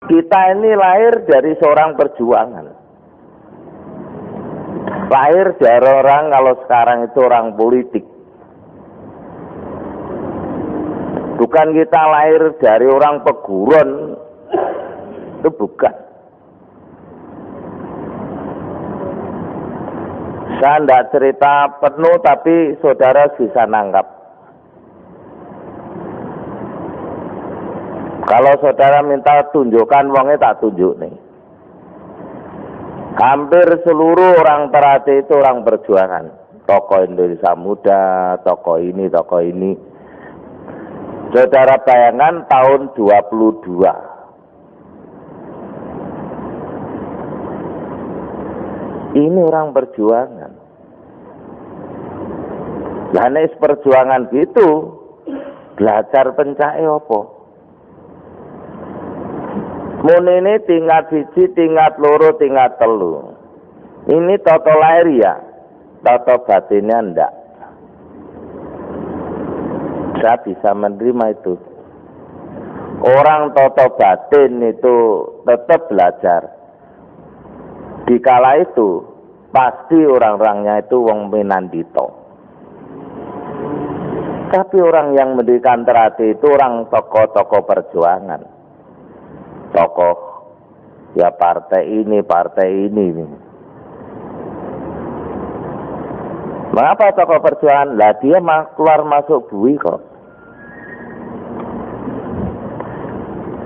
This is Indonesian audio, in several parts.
Kita ini lahir dari seorang perjuangan. Lahir dari orang, kalau sekarang itu orang politik. Bukan kita lahir dari orang peguron. Itu bukan. Saya tidak cerita penuh, tapi saudara bisa nangkap. Kalau saudara minta tunjukkan, wongnya tak tunjuk nih. Hampir seluruh orang Ternate itu orang perjuangan. Tokoh Indonesia Muda, tokoh ini, tokoh ini. Saudara bayangkan tahun 22. Ini orang perjuangan. Lah nek perjuangan gitu, belajar pencake apa? Mun ini tingkat siji, tingkat loro, tingkat telu. Ini toto lahir ya, toto batinnya ndak. Saya bisa menerima itu. Orang toto batin itu tetap belajar. Dikala itu pasti orang-orangnya itu wong Minandito. Tapi orang yang mendirikan Ternate itu orang tokoh-tokoh perjuangan. Tokoh ya partai ini, partai ini. Mengapa tokoh perjuangan? Lah dia keluar masuk bui kok.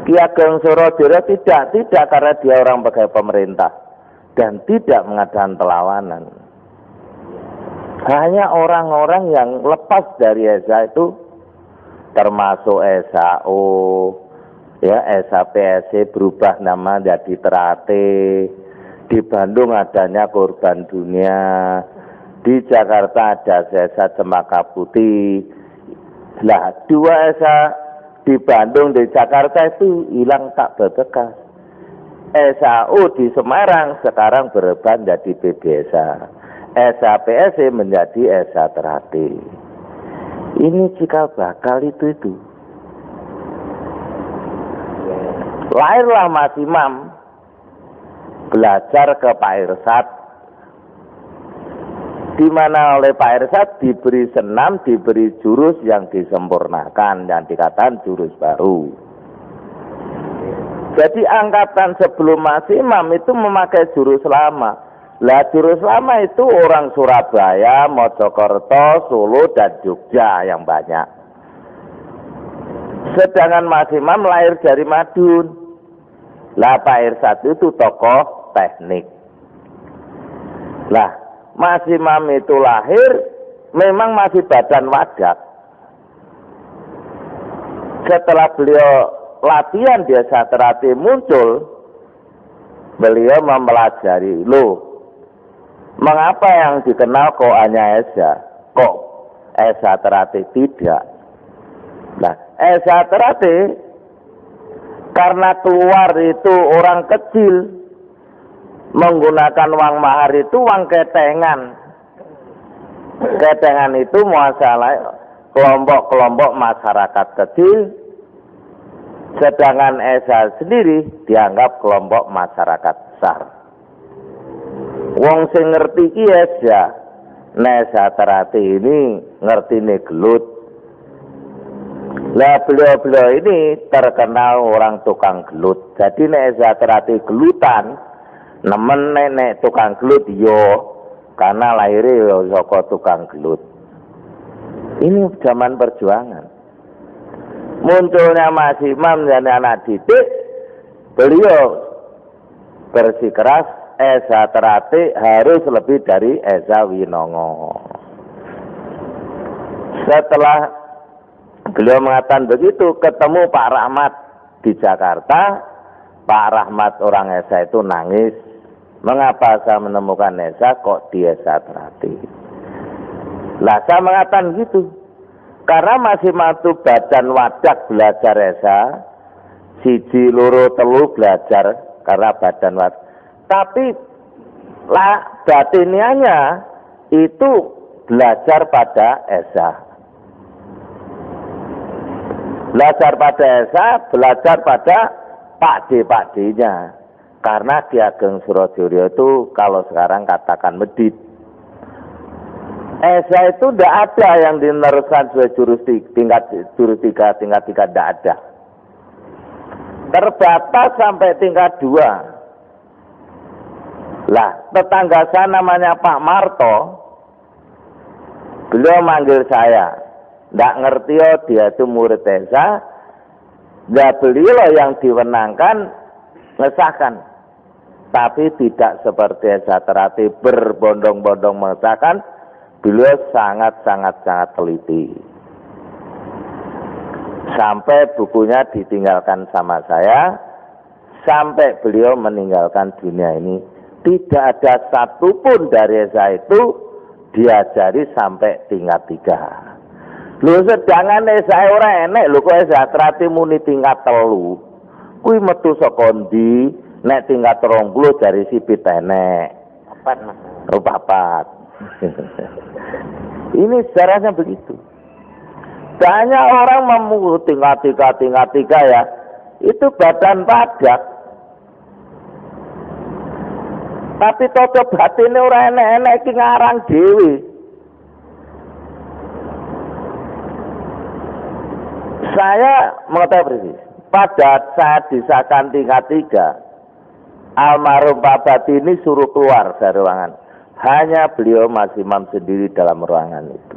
Ki Ageng Suradara tidak karena dia orang pegawai pemerintah dan tidak mengadakan perlawanan. Hanya orang-orang yang lepas dari ESA itu, termasuk SAO, ya SAPSC berubah nama jadi Ternate. Di Bandung adanya Korban Dunia, di Jakarta ada Sesa Cempaka Putih. Lah dua ESA di Bandung, di Jakarta itu hilang tak berbekas. SAO di Semarang sekarang berubah jadi PBSA. SAPSC menjadi ESA Ternate. Ini cikal bakal itu. Lahirlah Mas Imam, belajar ke Pak Irsad, di mana oleh Pak Irsad diberi senam, diberi jurus yang disempurnakan, yang dikatakan jurus baru. Jadi angkatan sebelum Mas Imam itu memakai jurus lama. Lah jurus lama itu orang Surabaya, Mojokerto, Solo, dan Jogja yang banyak. Sedangkan Mas Imam lahir dari Madun. Lah Pak Irsad itu tokoh teknik. Lah Mas Imam itu lahir memang masih badan wadak. Setelah beliau latihan di ESA Ternate muncul, beliau mempelajari, loh, mengapa yang dikenal kok hanya ESA? Kok ESA Ternate tidak? Nah, ESA Ternate karena keluar itu orang kecil menggunakan uang mahar itu uang ketengan. Ketengan itu masalah kelompok-kelompok masyarakat kecil, sedangkan ESA sendiri dianggap kelompok masyarakat besar. Wong sing ngerti ki ESA, ESA Ternate ini ngerti nih gelut. Lah beliau-beliau ini terkenal orang tukang gelut. Jadi ESA Ternate gelutan, nemen nenek tukang gelut yo, karena lahirnya yo saka tukang gelut. Ini zaman perjuangan. Munculnya Mas Imam dan anak didik, beliau bersikeras ESA Ternate harus lebih dari ESA Winongo. Setelah beliau mengatakan begitu, ketemu Pak Rahmat di Jakarta. Pak Rahmat orang ESA itu nangis. Mengapa saya menemukan ESA kok di ESA Ternate? Lah saya mengatakan gitu. Karena masih matu badan wadak belajar ESA, siji loro telu belajar karena badan wadak. Tapi lah batinianya itu belajar pada ESA. Belajar pada ESA, belajar pada Pak D-nya. Karena Ki Ageng Surojoyo itu kalau sekarang katakan medit. Esa itu tidak ada yang diteruskan sebagai jurus 3, tingkat 3 tidak ada. Terbatas sampai tingkat 2. Lah, tetangga saya namanya Pak Marto, beliau manggil saya. Tidak ngerti dia itu murid Esa. Ya beliau yang diwenangkan mengesahkan. Tapi tidak seperti Esa Terati berbondong-bondong mengesahkan. Beliau sangat teliti. Sampai bukunya ditinggalkan sama saya. Sampai beliau meninggalkan dunia ini. Tidak ada satupun dari Esa itu diajari sampai tingkat 3. Lho sedangkan Esa ora enek lho kok Esa Terati muni tingkat 3. Kuwi metu saka ndi? Nek tingkat 30 dari sipit enek. 4 Mas. Oh 4. Ini sejarahnya begitu. Banyak orang memungut tingkat 3 ya. Itu badan padat. Tapi toto batine ora enek-enek iki ngarang dhewe. Saya mengetahui persis. Pada saat disahkan tingkat 3, almarhum Pak Batini suruh keluar dari ruangan. Hanya beliau Mas Imam sendiri dalam ruangan itu.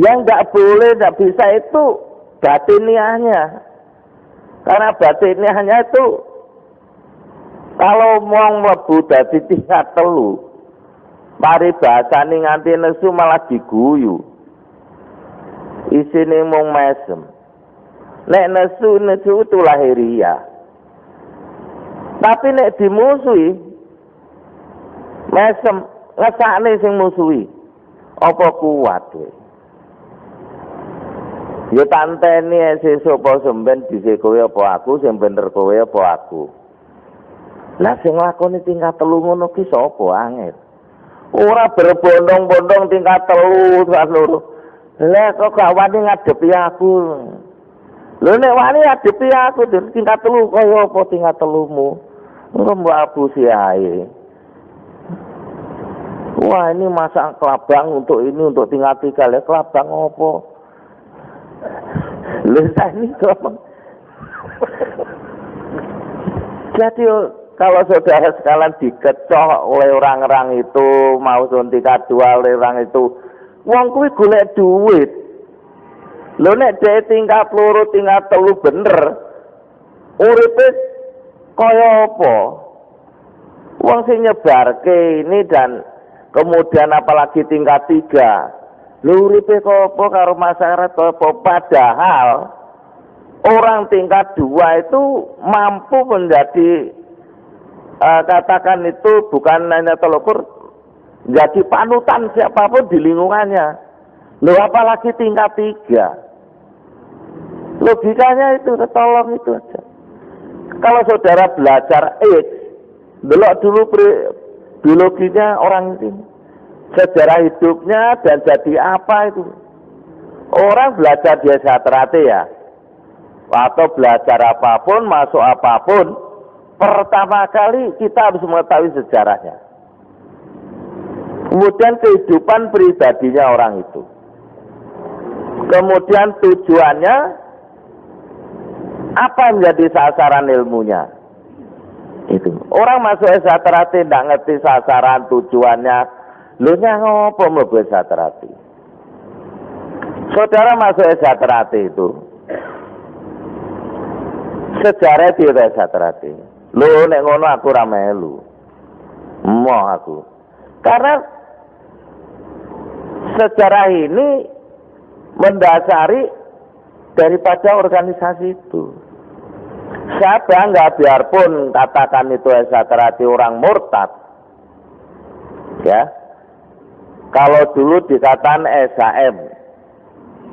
Yang nggak boleh, nggak bisa itu batiniahnya. Karena batiniahnya itu kalau mau mlebu dadi tingkat 3, paribasane nganti nesu malah diguyu. Isine mung mesem. Nek nesu itu lahiriah. Tapi nek dimusuhi mesem ngesakne sing musuhi. Apa kuat kowe? Ya tanteni sesuk apa semben dhisik kowe apa aku, sing bener kowe apa aku. Lah sing lakoni tingkat 3 ngono ki sapa angel? Ora berbondong-bondong tingkat 3 sak loro. Lah kok gak wani ngadepi aku. Lho nek wani ngadepi aku tingkat 3 kaya apa tingkat 3mu? Ora mbok abusi ae. Wah ini masak kelabang untuk ini untuk tingkat 3. Lah kelabang apa? Lho ini ngomong. Jadi kalau saudara sekalian dikecoh oleh orang-orang itu, mau tingkat 2 oleh orang itu, wong kuwi golek duit. Lho nek dhewe tingkat 2, tingkat 3 bener, uripe kaya apa? Wong sing nyebarke ini dan kemudian apalagi tingkat 3. Lho uripe kaya apa karo masyarakat apa? Padahal orang tingkat 2 itu mampu menjadi katakan itu bukan hanya telukur, jadi panutan siapapun di lingkungannya. Loh apalagi tingkat 3. Logikanya itu ketolong itu aja. Kalau saudara belajar delok dulu biologinya orang ini, sejarah hidupnya dan jadi apa itu. Orang belajar di Esa Terati ya, atau belajar apapun, masuk apapun, pertama kali kita harus mengetahui sejarahnya. Kemudian kehidupan pribadinya orang itu. Kemudian tujuannya, apa menjadi sasaran ilmunya. Itu. Orang masuk Esa Terati tidak ngerti sasaran tujuannya. Lu ngopo mlebu Esa Terati? Saudara masuk Esa Terati itu. Sejarah di Esa Terati. Lu nek ngono aku ra melu. Emoh aku. Karena sejarah ini mendasari daripada organisasi itu. Saya bangga biarpun katakan itu Esa Terati orang murtad. Ya. Kalau dulu dikatakan SAM.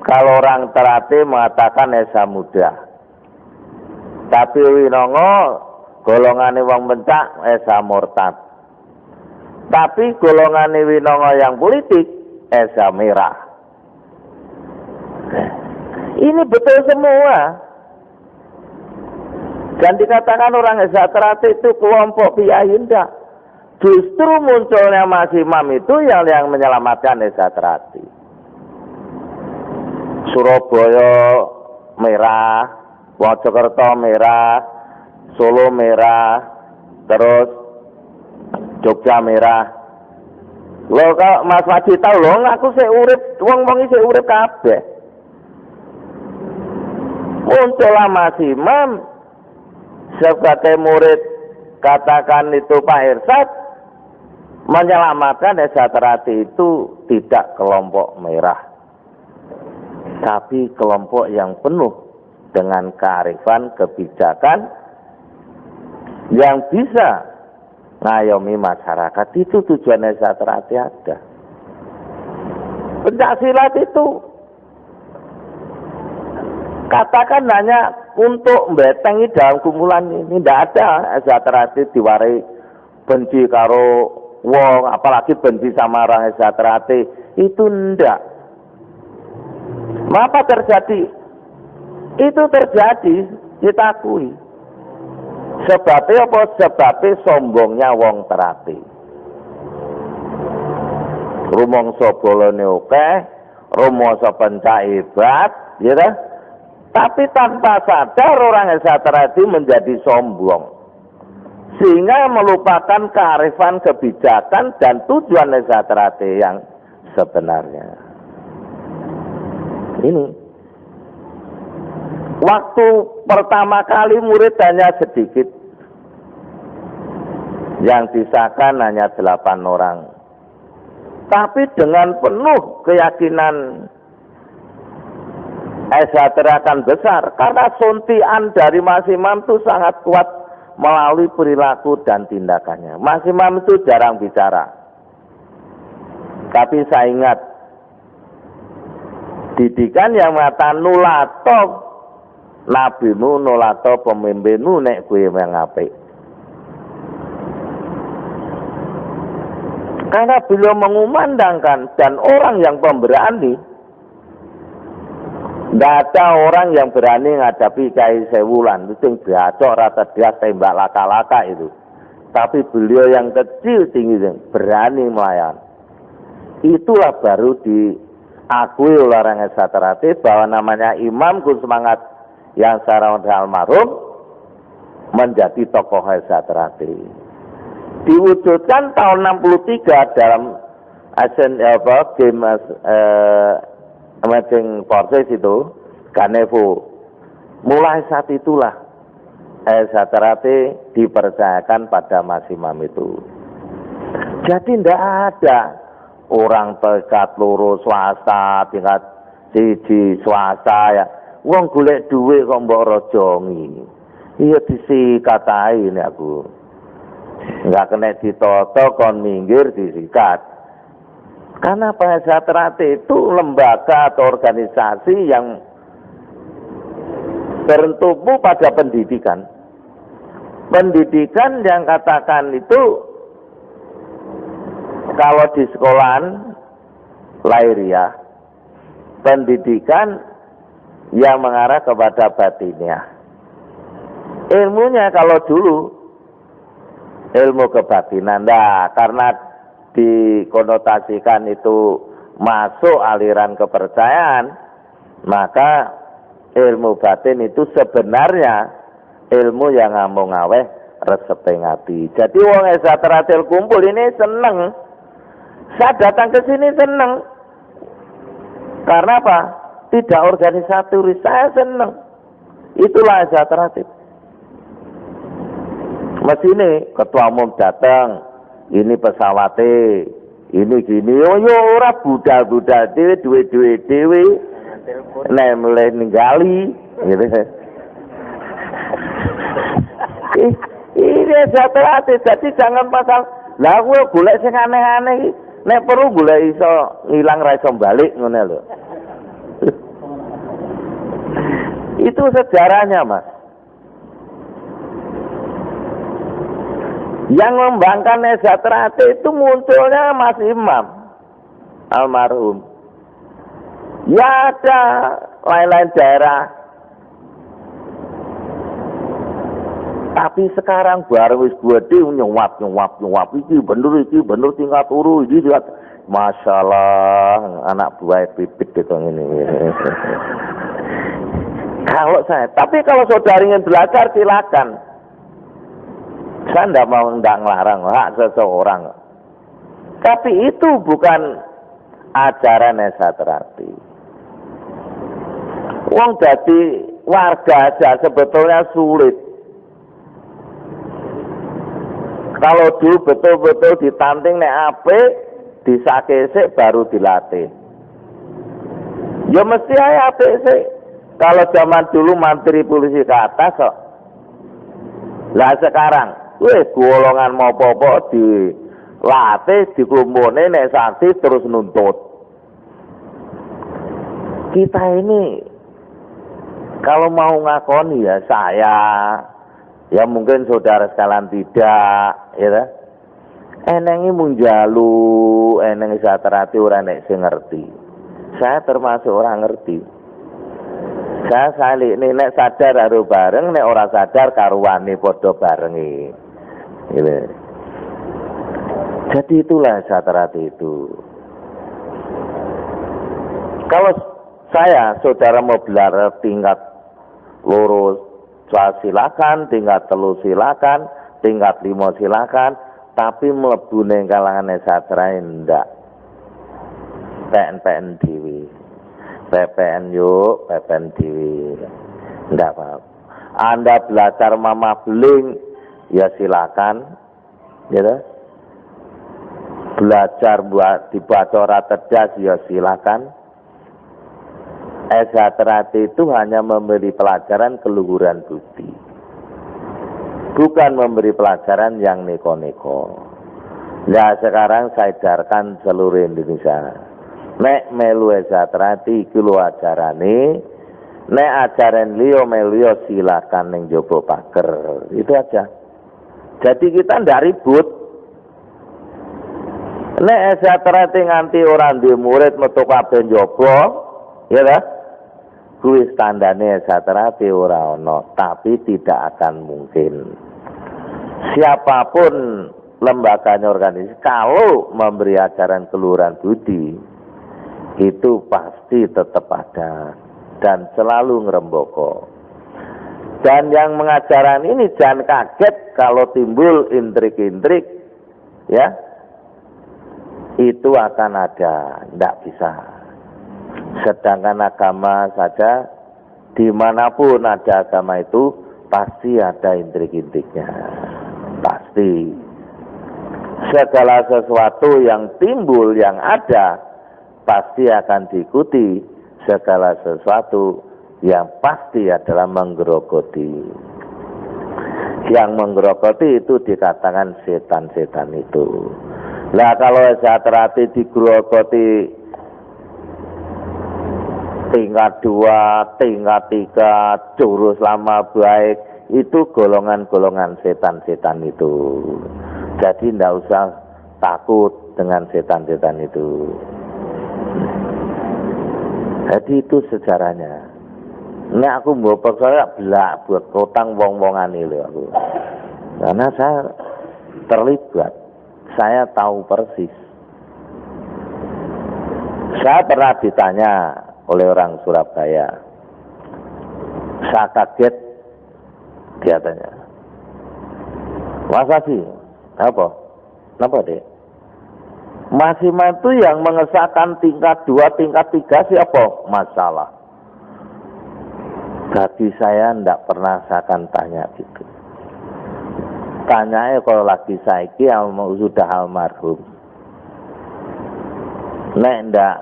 Kalau orang Terati mengatakan Esa Muda. Tapi Winongo golongane wong pencak Esa murtad. Tapi golongane Winongo yang politik Esa merah. Ini betul semua. Dan dikatakan orang Esaterate itu kelompok kiai, enggak. Justru munculnya Mas Imam itu yang menyelamatkan Esaterate. Surabaya merah, Wonosokerto merah, Solo merah, terus Jogja merah. Lho kok Mas Waji tahu lho, aku sik urip, wong-wong iki sik urip kabeh. Muncullah Mas Imam sebagai murid, katakan itu Pak Irsad, menyelamatkan Esaterate itu tidak kelompok merah, tapi kelompok yang penuh dengan kearifan, kebijakan yang bisa ngayomi masyarakat. Itu tujuan Esaterate ada. Pencaksilat itu katakan hanya untuk membetengi dalam kumpulan ini. Tidak ada Esaterate diwarai benci karo wong, apalagi benci sama orang Esaterate. Itu ndak. Apa terjadi? Itu terjadi, kita akui. Sebabnya apa? Sebabnya sombongnya wong terate. Rumangsa bolone akeh, rumangsa pencak hebat, ya kan? Tapi tanpa sadar orang Esaterate menjadi sombong, sehingga melupakan kearifan, kebijakan dan tujuan Esaterate yang sebenarnya. Ini waktu pertama kali murid hanya sedikit, yang disahkan hanya 8 orang, tapi dengan penuh keyakinan Esaterate akan besar, karena suntian dari Mas Imam itu sangat kuat melalui perilaku dan tindakannya. Mas Imam itu jarang bicara, tapi saya ingat didikan yang mengatakan nulato nabimu, nulato pemimpinmu nek kowe yang apik. Karena beliau mengumandangkan, dan orang yang pemberani, tidak ada orang yang berani menghadapi Kiai Sewulan itu yang gacok rata dia tembak laka-laka itu. Tapi beliau yang kecil tinggi berani melayan. Itulah baru diakui oleh orang Esaterate bahwa namanya Imam Kussemangat yang secara almarhum menjadi tokoh Esaterate. Diwujudkan tahun 63 dalam game Emerging Forces itu, Ganevo. Mulai saat itulah Esaterate dipercayakan pada Mas Imam itu. Jadi tidak ada orang tingkat loro swasta, tingkat siji swasta ya. Wong golek duit kok mbok rojongi. Iya disikatai ini aku. Enggak kena ditoto kon minggir disikat. Karena Esaterate itu lembaga atau organisasi yang bertumpu pada pendidikan. Pendidikan yang katakan itu kalau di sekolahan lahiriah, pendidikan yang mengarah kepada batiniah. Ilmunya kalau dulu ilmu kebatinan, nah karena dikonotasikan itu masuk aliran kepercayaan, maka ilmu batin itu sebenarnya ilmu yang ngomong ngaweh resepe ngati. Jadi wong Esaterate kumpul ini seneng. Saya datang ke sini seneng. Karena apa? Tidak organisatoris, saya seneng. Itulah Esaterate. Mesine ketua umum datang, ini pesawate, ini gini, oh yo ora budal-budal dhewe, duwe-duwe dhewe, nek mulai ninggali, gitu. Ini Esaterate, jadi jangan pasal, lah gue golek sing aneh-aneh, nek perlu golek iso ngilang ra iso balik, ngono lho. Itu sejarahnya, Mas. Yang membangkang Esaterate itu munculnya Mas Imam almarhum. Ya ada lain-lain daerah. Tapi sekarang bareng wis gede nyuap iki bener tingkat turu iki masyaallah anak buah pipit gitu ini. Tapi kalau saudara ingin belajar silakan. Saya tidak ngelarang hak seseorang. Tapi itu bukan ajaran Esa Terati. Wong dadi warga aja sebetulnya sulit. Kalau dulu betul-betul ditanting nek apik, disakesik baru dilatih. Ya mesti aja apik sih. Kalau zaman dulu mantri polisi ke atas kok. Lah sekarang, golongan mau popo dilatih, dikumpulin nek sakti terus nuntut. Kita ini kalau mau ngakoni ya saya, ya mungkin saudara sekalian tidak, ya. Enengi munjalu, eneng Esa Terati orang nek sing ngerti. Saya termasuk orang ngerti. Saya salik nek sadar karo bareng, nek ora sadar karuane padha barengi. Gitu. Jadi itulah Esa Terati itu. Kalau saya, saudara mau belajar tingkat lurus, silakan, tingkat telu silakan, tingkat 5 silakan, tapi mlebu ning kalangan Esa Terati ndak. PN dhewe. PPN yuk, PPN dhewe. Ndak apa-apa. Anda belajar mama beling ya silakan. Gitu. Belajar buat dibaca ora cerdas ya silakan. Esa Terati itu hanya memberi pelajaran keluhuran budi. Bukan memberi pelajaran yang neko-neko. Nah sekarang saya edarkan seluruh Indonesia. Nek melu Esa Terati iki lho ajarane. Nek ajaran liya melu silakan ning jaba pager. Itu aja. Jadi kita ndak ribut. Nek Esa Terati nganti ora duwe murid metu kabeh njaba, ya ta? Kuwi standane Esa Terati ora ana, tapi tidak akan mungkin. Siapapun lembaganya organisasi kalau memberi ajaran keluhuran budi itu pasti tetap ada dan selalu ngeremboko. Dan yang mengajaran ini jangan kaget kalau timbul intrik-intrik, ya, itu akan ada, tidak bisa. Sedangkan agama saja, dimanapun ada agama itu pasti ada intrik-intriknya, pasti. Segala sesuatu yang timbul yang ada pasti akan diikuti segala sesuatu yang pasti adalah menggerogoti. Yang menggerogoti itu dikatakan setan-setan itu. Nah kalau Esa Terati digerogoti tingkat 2, tingkat 3, jurus lama baik, itu golongan-golongan setan-setan itu. Jadi tidak usah takut dengan setan-setan itu. Jadi itu sejarahnya. Ini aku mau percaya belak buat kotang wong-wongan ini aku. Karena saya terlibat, saya tahu persis. Saya pernah ditanya oleh orang Surabaya. Saya kaget, dia tanya, masa sih? Apa? Kenapa deh? Masih itu yang mengesahkan tingkat 2, tingkat 3 siapa? Masalah. Bagi saya tidak pernah saya akan tanya gitu. Tanyanya kalau lagi saiki sudah almarhum. Nek ndak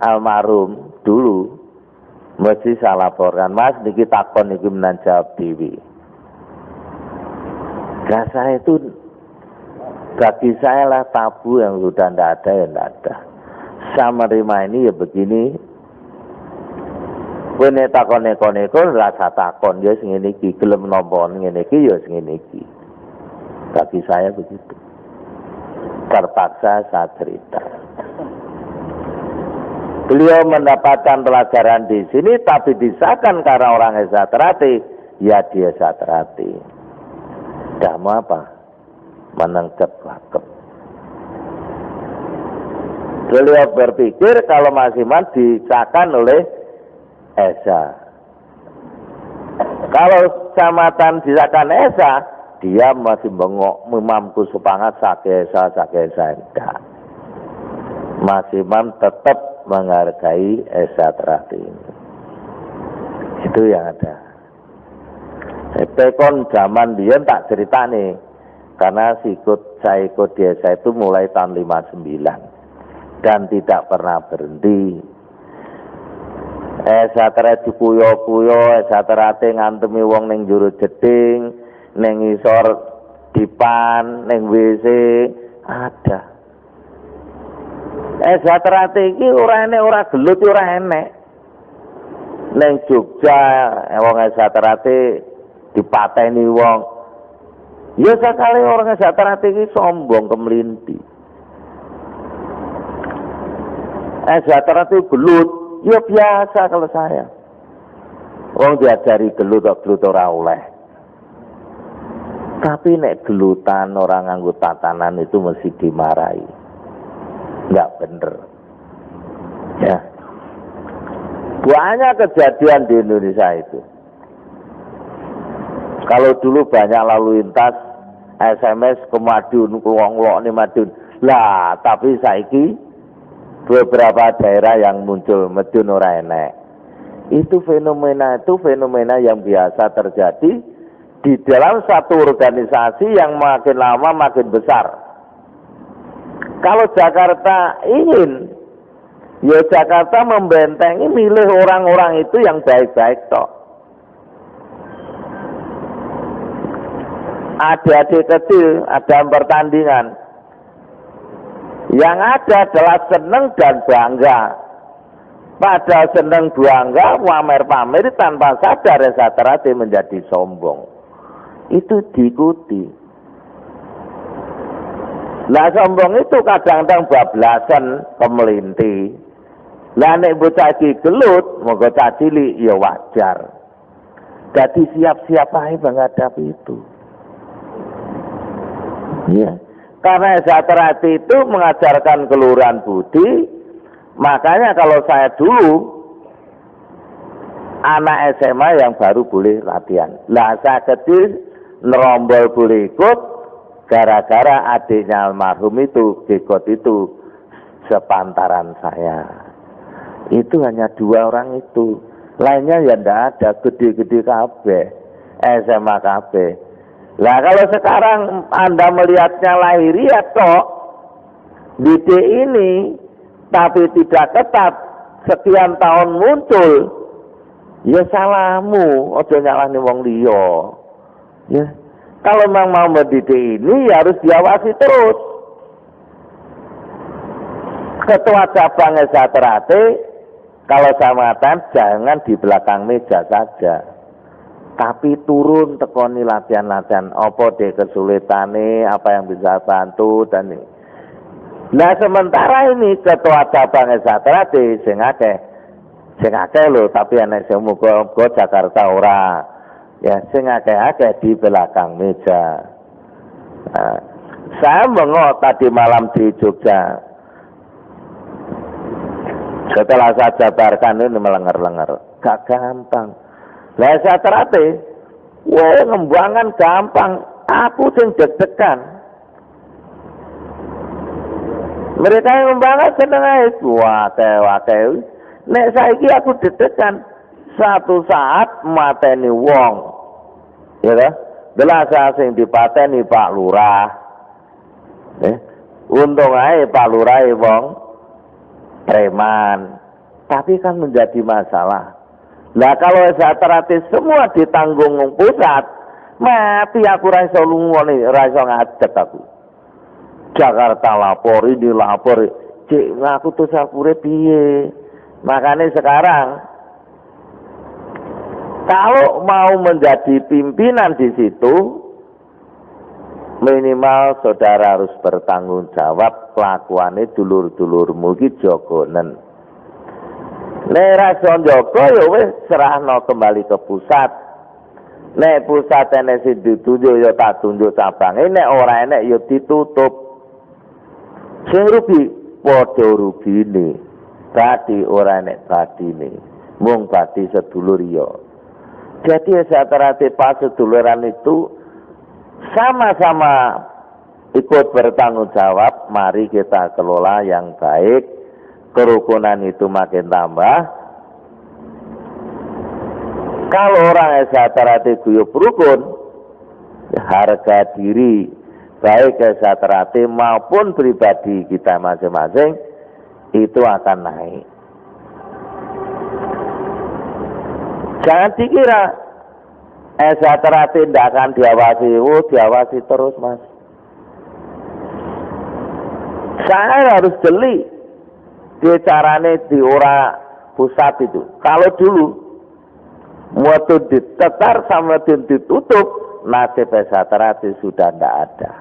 almarhum dulu mesti saya laporkan, Mas niki takon niki menan jawab dewi. Saya itu bagi saya lah tabu yang sudah tidak ada ya tidak ada. Saya menerima ini ya begini. Wene takon neko-neko rasa takon ya sing ngene iki, gelem nampa ngene iki ya sing ngene iki. Bagi saya begitu. Terpaksa saya cerita. Beliau mendapatkan pelajaran di sini, tapi disahkan karena orang Esa Terate, ya dia Esa Terate. Dah mau apa? Menengkep wakep. Beliau berpikir kalau Mas Iman disahkan oleh Esa. Kalau kecamatan disahkan Esa, dia masih bengok memampu sepangat sake Esa enggak. Mas Iman tetap menghargai Esa Terate ini. Itu yang ada. Tekon zaman dia tak cerita nih, karena saya ikut di Esa itu mulai tahun 59 dan tidak pernah berhenti. Esa Terate kuyo-kuyo, Esa Terate ngantemi wong ning juru jeding, ning isor dipan, ning WC ada. Esa Terate iki ora enek, ora gelut, ora enek. Ning Jogja wong Esa Terate dipateni wong. Ya sakale orang Esa Terate iki sombong kemelinti. Esa Terate gelut, ya biasa kalau saya. Wong diajari gelut kok gelut ora oleh. Tapi nek gelutan orang nganggo tatanan itu mesti dimarahi. Enggak bener. Ya. Banyak kejadian di Indonesia itu. Kalau dulu banyak lalu lintas SMS ke Madiun, ke wong-wong ning Madiun. Lah, tapi saiki beberapa daerah yang muncul Madiun ora enek. Itu fenomena yang biasa terjadi di dalam satu organisasi yang makin lama makin besar. Kalau Jakarta ingin, ya Jakarta membentengi milih orang-orang itu yang baik-baik toh. Adik-adik kecil ada pertandingan. Yang ada adalah seneng dan bangga. Pada seneng bangga, pamer-pamer tanpa sadar Esa Terate menjadi sombong. Itu diikuti. Lah sombong itu kadang-kadang bablasan kemelinti. Lah nek bocah iki gelut, monggo cilik ya wajar. Jadi siap-siap ae menghadapi itu. Ya. Karena Esa Terate itu mengajarkan keluhuran budi, makanya kalau saya dulu anak SMA yang baru boleh latihan. Lah saya kecil nerombol boleh ikut, gara-gara adiknya almarhum itu, Gekot itu, sepantaran saya. Itu hanya 2 orang itu. Lainnya ya ndak ada, gede-gede kabeh, SMA kabeh. Lah kalau sekarang Anda melihatnya lahiriah kok, didik ini, tapi tidak ketat, sekian tahun muncul, ya salahmu, ojo nyalahne wong liya. Ya. Kalau memang mau mendidik ini ya harus diawasi terus. Ketua cabang Esa Terate, kalau samatan jangan di belakang meja saja, tapi turun tekoni latihan-latihan. Apa deh kesulitane, apa yang bisa bantu dan ini. Nah sementara ini ketua cabang Esa Terate sing akeh lho, tapi anak sing muga-muga Jakarta ora. Ya, sing akeh-akeh di belakang meja. Nah, saya bengok tadi malam di Jogja. Setelah saya jabarkan ini melenger-lenger, gak gampang. Lah Esa Terate, wah ngembangan gampang. Aku sing deg-degan. Mereka yang ngembangan seneng ae. Wake. Nek saiki aku deg-degan. Satu saat mateni wong, ya dah, belasa sing dipateni Pak Lurah, untung aja Pak Lurah wong preman, tapi kan menjadi masalah. Lah kalau Esa Terate semua ditanggung pusat, mati aku raiso lungone, raiso ngadeg aku. Jakarta lapor, ini lapor, cik ngaku tuh sapure piye. Makanya sekarang kalau mau menjadi pimpinan di situ, minimal saudara harus bertanggung jawab kelakuannya dulur-dulurmu iki jogonen. Nek ra iso njaga ya wis serahno kembali ke pusat. Nek pusat enek sing ditunjuk ya tak tunjuk cabange, nek ora enek ya ditutup. Sing rugi padha rugine. Dadi ora enek badine. Mung badi sedulur ya. Jadi seterate pas seduluran itu sama-sama ikut bertanggung jawab, mari kita kelola yang baik, kerukunan itu makin tambah. Kalau orang seterate guyub rukun, harga diri baik seterate maupun pribadi kita masing-masing itu akan naik. Jangan dikira seterate tidak akan diawasi, diawasi terus mas. Saya harus jeli di carane di ora pusat itu. Kalau dulu waktu ditetar sama ditutup, nasib seterate sudah tidak ada.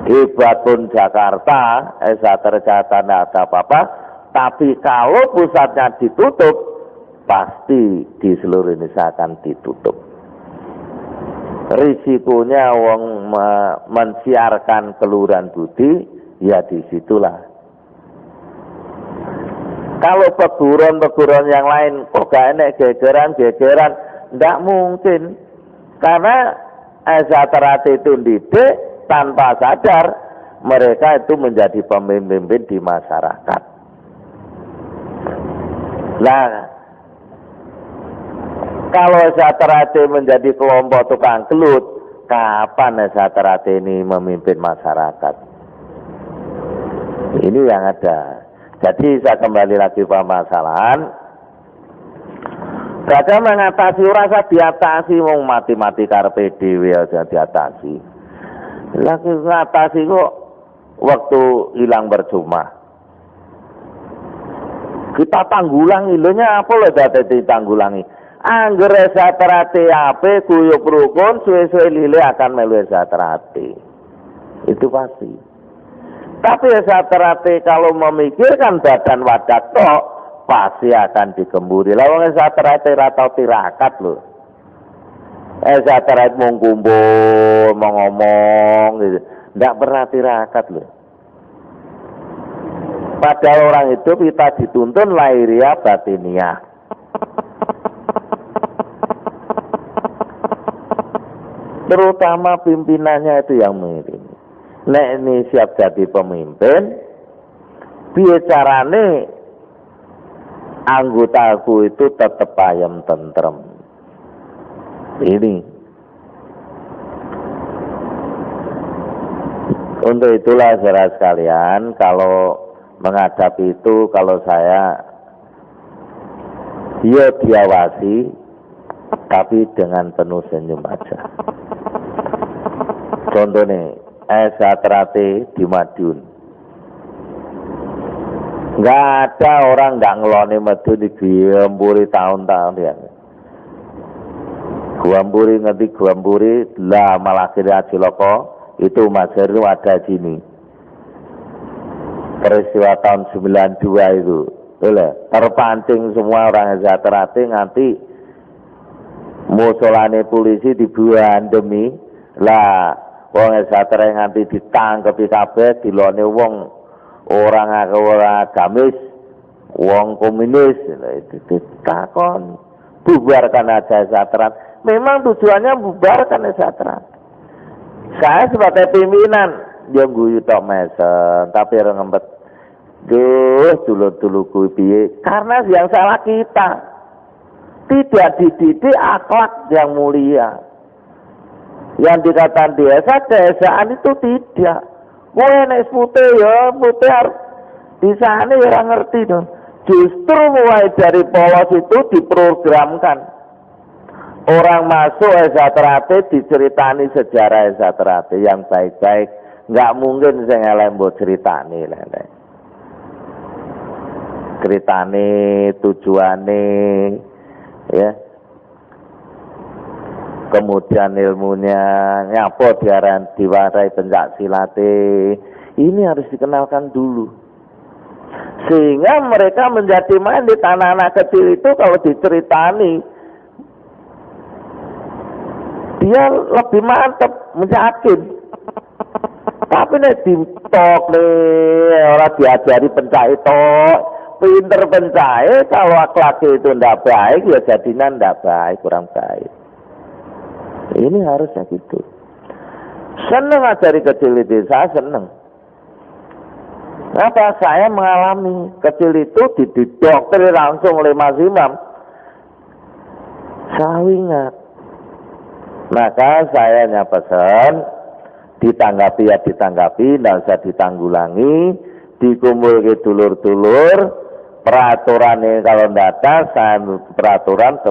Di Batun Jakarta, ternyata tidak ada apa-apa. Tapi kalau pusatnya ditutup, pasti di seluruh Indonesia akan ditutup. Risikonya wong mensiarkan keluhuran budi, ya disitulah. Kalau peguron-peguron yang lain, kok gak enek gegeran-gegeran, tidak mungkin. Karena seterate itu didik, tanpa sadar mereka itu menjadi pemimpin di masyarakat. Nah, kalau seterate menjadi kelompok tukang gelut, kapan seterate ini memimpin masyarakat? Ini yang ada. Jadi saya kembali lagi ke permasalahan. Raja mengatasi, rasa diatasi, mau mati-mati karpe dewe aja diatasi. Lagi ngatasi kok waktu hilang percuma. Kita tanggulangi, ilunya apa loh dadi tanggulangi? Angger seterate ape guyub rukun suwe-suwe lile akan melu seterate. Itu pasti. Tapi seterate kalau memikirkan badan wadah tok pasti akan digemburi. Lah wong seterate ra tau tirakat lho. Seterate mau kumpul, mau ngomong gitu. Nggak pernah tirakat loh. Padahal orang itu kita dituntun lahiriah batiniah. Terutama pimpinannya itu yang mirip. Nek ini siap jadi pemimpin, bicarane anggotaku itu tetap ayam tentrem. Ini untuk itulah saudara sekalian, kalau menghadapi itu, kalau saya dia diawasi tapi dengan penuh senyum aja. Contohnya seterate di Madiun, nggak ada orang nggak ngeloni Madiun di Guamburi tahun-tahun ya. Guamburi ngerti Guamburi lah malah kira Ciloko itu Mas Heru ada sini. Peristiwa tahun 92 itu, boleh terpancing semua orang seterate nganti musolane polisi dibuat demi lah wong seterate nganti ditangkep kabeh dilone wong orang agamis, wong komunis, itu ditakon bubarkan aja seterate. Memang tujuannya bubarkan sejahtera. Saya sebagai pimpinan yang guyu tok mesen, tapi orang ngempet. Duh, dulu kuwi piye? Karena yang salah kita. Tidak dididik akhlak yang mulia. Yang dikatakan desa, desaan itu tidak. Kowe nek putih ya, putih di sana ya ora ngerti dong. Justru mulai dari polos itu diprogramkan. Orang masuk seterate diceritani sejarah seterate yang baik-baik, nggak mungkin saya ngelembo ceritani lele. Ceritani tujuane, ya. Kemudian ilmunya, nyapa diaran diwarai pencak silate. Ini harus dikenalkan dulu. Sehingga mereka menjadi mandit. Anak-anak kecil itu kalau diceritani, dia lebih mantep, yakin. Tapi nek ditok nih, orang diajari pencak itu, pinter pencak, kalau akhlak itu ndak baik, ya jadinya ndak baik, kurang baik. Ini harusnya gitu. Seneng ajari kecil itu, saya seneng. Apa saya mengalami kecil itu didoktrin langsung oleh Mas Imam. Saya ingat. Maka saya pesan, ditanggapi ya ditanggapi, tidak usah ditanggulangi, dikumpul ke dulur-dulur, peraturan ini kalau tidak ada, saya peraturan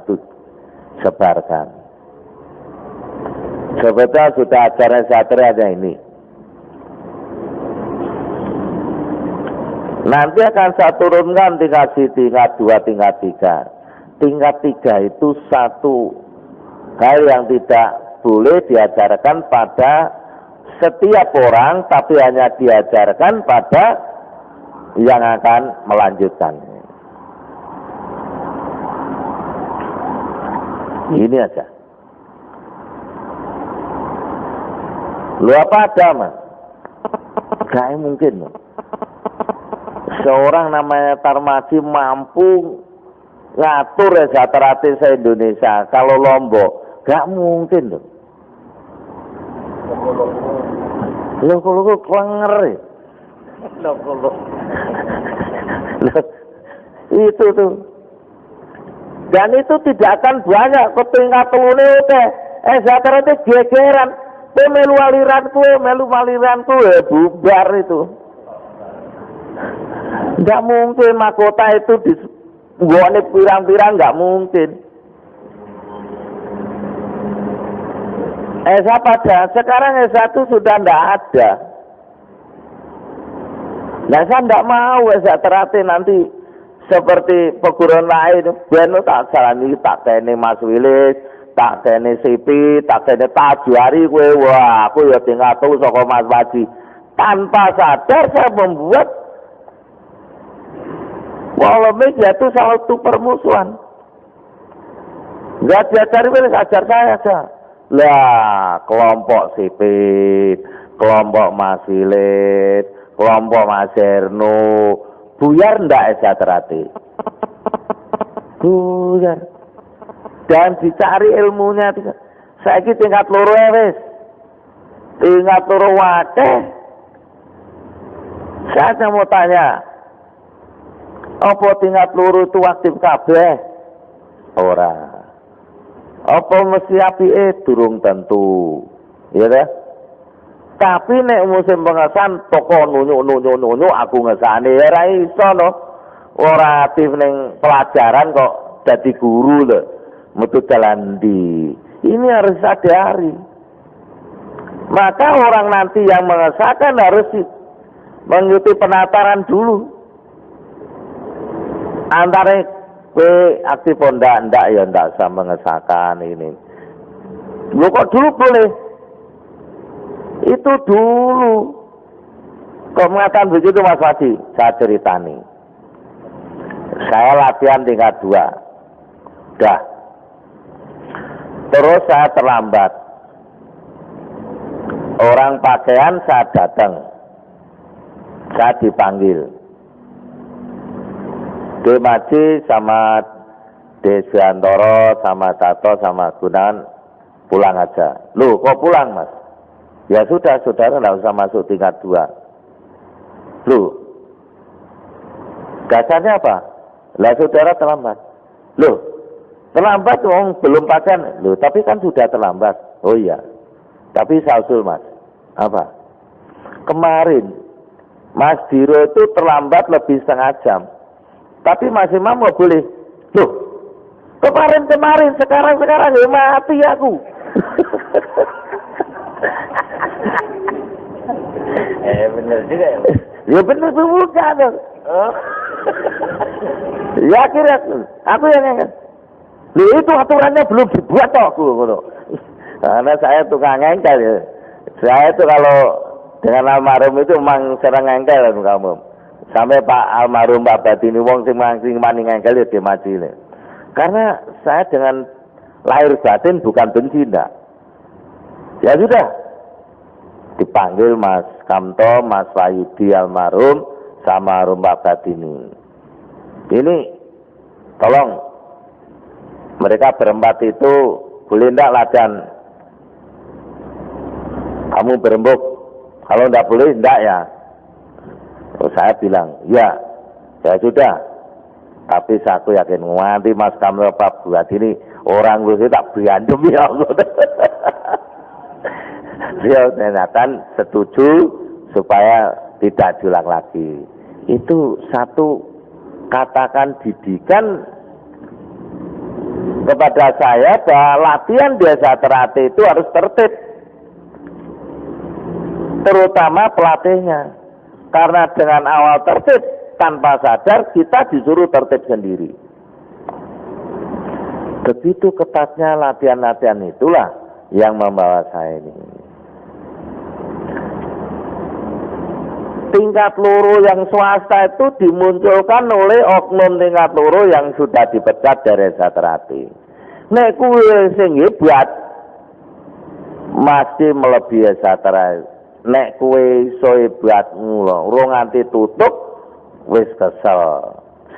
itu sebarkan. Sebetulnya sudah ajaran satria aja ini. Nanti akan saya turunkan tingkat 2, tingkat 3. Tingkat 3 itu satu hal yang tidak boleh diajarkan pada setiap orang, tapi hanya diajarkan pada yang akan melanjutkan. Ini aja. Lu apa ada, Mas? Gak mungkin. Seorang namanya Tarmaji mampu ngatur Esaterati se-Indonesia. Kalau Lombok, gak mungkin loh. Loko-loko klenger ya. Loko-loko. Itu tuh. Dan itu tidak akan banyak ketingkat telune teh. Esaterati gegeran. Melu aliranku ya bubar itu. Nggak mungkin mahkota itu dibuat pirang-pirang, nggak mungkin. S1 pada sekarang S1 sudah nggak ada. Nah saya nggak mau Esaterati nanti seperti perguruan lain. Ben tak salani tak kene Mas Wilis, tak kene Sipi, tak kene Tajuari kowe. Wah, aku ya tinggal tuh saka Mas Waji. Tanpa sadar saya membuat polemik yaitu satu permusuhan. Gak diajari boleh ajar saya aja. Lah, kelompok Sipit, kelompok Mas Wilit, kelompok Mas Herno, buyar ndak Esaterati? Buyar. Dan dicari ilmunya. Saiki tingkat loro wis. Tingkat loro wakeh. Saya mau tanya, apa tingkat loro itu wajib kabeh? Ora. Apa mesti apike? Durung tentu. Ya dah. Tapi nek musim pengesan toko nunjuk aku ngesane ya ora iso no. Ora aktif ning pelajaran kok dadi guru lho. Metu jalan di. Ini harus sadari. Maka orang nanti yang mengesahkan harus mengikuti penataran dulu. Antara aktif ndak ya ndak usah mengesahkan ini. Lu kok dulu boleh? Itu dulu. Kok mengatakan begitu Mas Wadi? Saya ceritani. Saya latihan tingkat 2. Dah. Terus saya terlambat. Orang pakaian saya datang. Saya dipanggil. Maji sama Desantoro sama Tato sama Gunawan pulang aja. Loh kok pulang Mas? Ya sudah saudara tidak usah masuk tingkat 2. Loh dasarnya apa? Lah saudara terlambat. Loh terlambat belum pakaian. Loh tapi kan sudah terlambat. Oh iya. Tapi saya usul Mas. Apa? Kemarin Mas Diro itu terlambat lebih setengah jam. Tapi Mas Imam nggak boleh. Loh, kemarin, sekarang ya mati aku. Bener juga ya. Ya bener bukan dong. Oh. Ya akhirnya aku yang ngengkel. Loh itu aturannya belum dibuat toh aku. Karena saya tukang ngengkel ya. Saya itu kalau dengan almarhum itu memang sering ngengkel kamu. Sampai Pak almarhum Pak Batini wong sing maning engkel ya dimaji. Karena saya dengan lahir batin bukan benci ndak. Ya sudah. Dipanggil Mas Kamto, Mas Wahyudi almarhum sama almarhum Pak Batini. Ini tolong mereka berempat itu boleh ndak latihan. Kamu berembuk. Kalau ndak boleh ndak ya. Terus saya bilang, ya sudah. Tapi saya yakin nanti Mas Kamto Pak Batini orang gue tak berantem ya Allah. Beliau ternyata setuju supaya tidak diulang lagi. Itu satu katakan didikan kepada saya bahwa latihan desa terate itu harus tertib. Terutama pelatihnya. Karena dengan awal tertib tanpa sadar kita disuruh tertib sendiri. Begitu ketatnya latihan-latihan itulah yang membawa saya ini. Tingkat loro yang swasta itu dimunculkan oleh oknum tingkat loro yang sudah dipecat dari Satrati. Nek kuwi sing hebat masih melebihi Satrati. Nek kuwi iso hebat ngono, ora nganti tutup wis kesel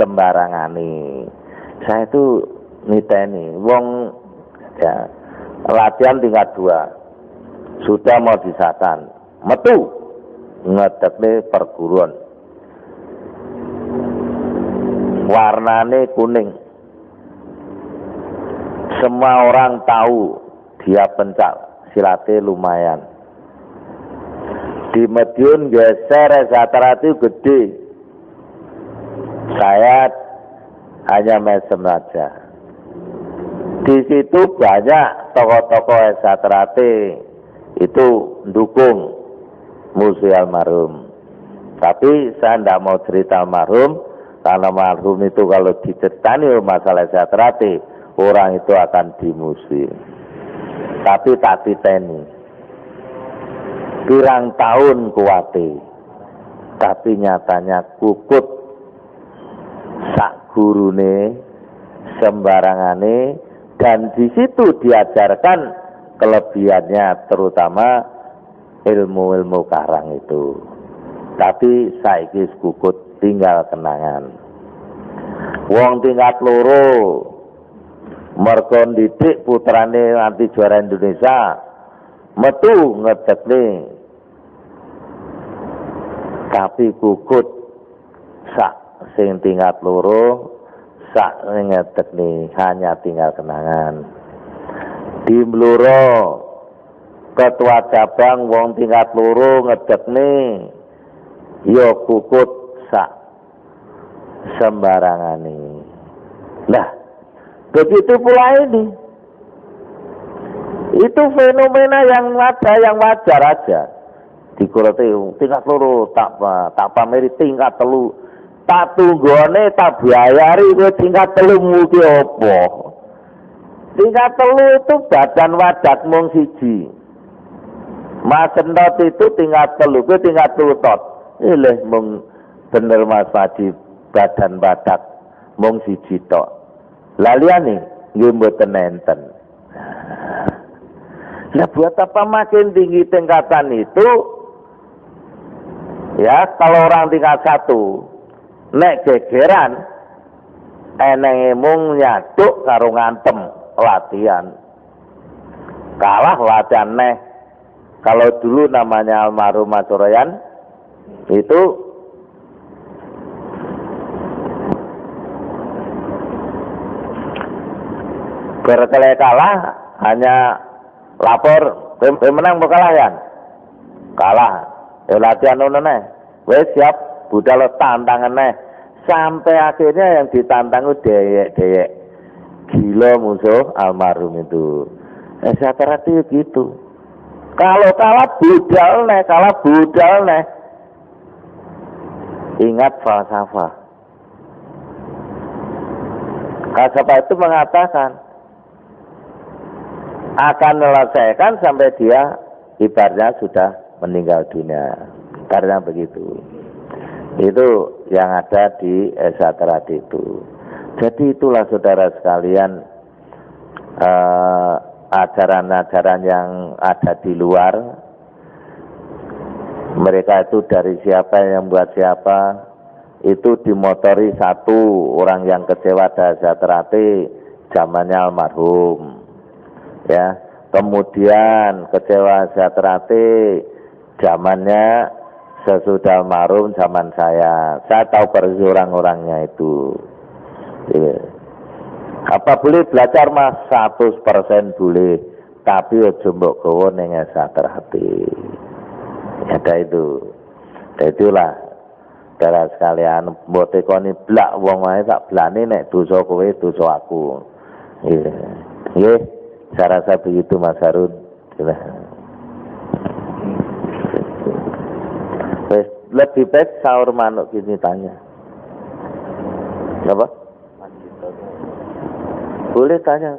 sembarangane. Saya itu niteni wong ya latihan tingkat 2 sudah mau disatan metu ngedekne perguruan warnane kuning, semua orang tahu dia pencak silate lumayan. Di Madiun geser Satrati gede, saya hanya mesem saja. Di situ banyak tokoh-tokoh Satrati itu mendukung musuh almarhum. Tapi saya tidak mau cerita almarhum, karena almarhum itu kalau diceritani masalah Satrati, orang itu akan dimusuhi. Tapi tak titeni. Pirang tahun kuwate, tapi nyatanya kukut sak gurune sembarangane, dan di situ diajarkan kelebihannya terutama ilmu-ilmu karang itu. Tapi saiki kukut tinggal kenangan. Wong tingkat loro mergo didik putrane nanti juara Indonesia metu ngedekne. Tapi kukut sak sing tingkat loro sak ngedek nih hanya tinggal kenangan. Di Bluro ketua cabang wong tingkat loro ngedek nih yo kukut sak sembarangan nih. Nah begitu pula ini. Itu fenomena yang ada yang wajar aja. Dikurati tingkat loro tak pameri tingkat telu tak tunggone tak biayari kowe tingkat telu mugi apa? Tingkat telu itu badan wadat mung siji. Mas Entot itu tingkat telu, kowe tingkat telu tot. Ilih mung bener Mas Haji badan wadat mung siji tok. Lah liyane nggih mboten enten. Lah buat apa makin tinggi tingkatan itu? Ya, kalau orang tingkat 1 nek gegeran eneng mung nyaduk karo ngantem latihan. Kalah latihan neh. Kalau dulu namanya almarhum Mas Royan itu berkali kalah hanya lapor menang kalah ya. Kalah. Latihan ngono neh. Wis siap budal tantangan neh. Sampai akhirnya yang ditantang itu deyek-deyek. Gila musuh almarhum itu. Satrati gitu. Kalau kalah budal neh. Ingat falsafah. Falsafah itu mengatakan akan menyelesaikan sampai dia ibaratnya sudah meninggal dunia. Karena begitu. Itu yang ada di Esa Terati itu. Jadi itulah saudara sekalian, ajaran-ajaran yang ada di luar, mereka itu dari siapa yang buat siapa, itu dimotori satu orang yang kecewa Esa Terati zamannya almarhum, ya. Kemudian kecewa Esa Terati zamannya sesudah almarhum, zaman saya tahu persis orang-orangnya itu. Ya. Apa boleh belajar mas 100% boleh, tapi ojo mbok gawa ning Esa Terati. Ada itu. Dan itulah saudara sekalian, mbok tekoni blak wong wae tak blane nek dosa kowe dosa aku. Nggih, saya rasa begitu Mas Harun. Lebih baik sahur manuk gini tanya. Apa? Boleh tanya.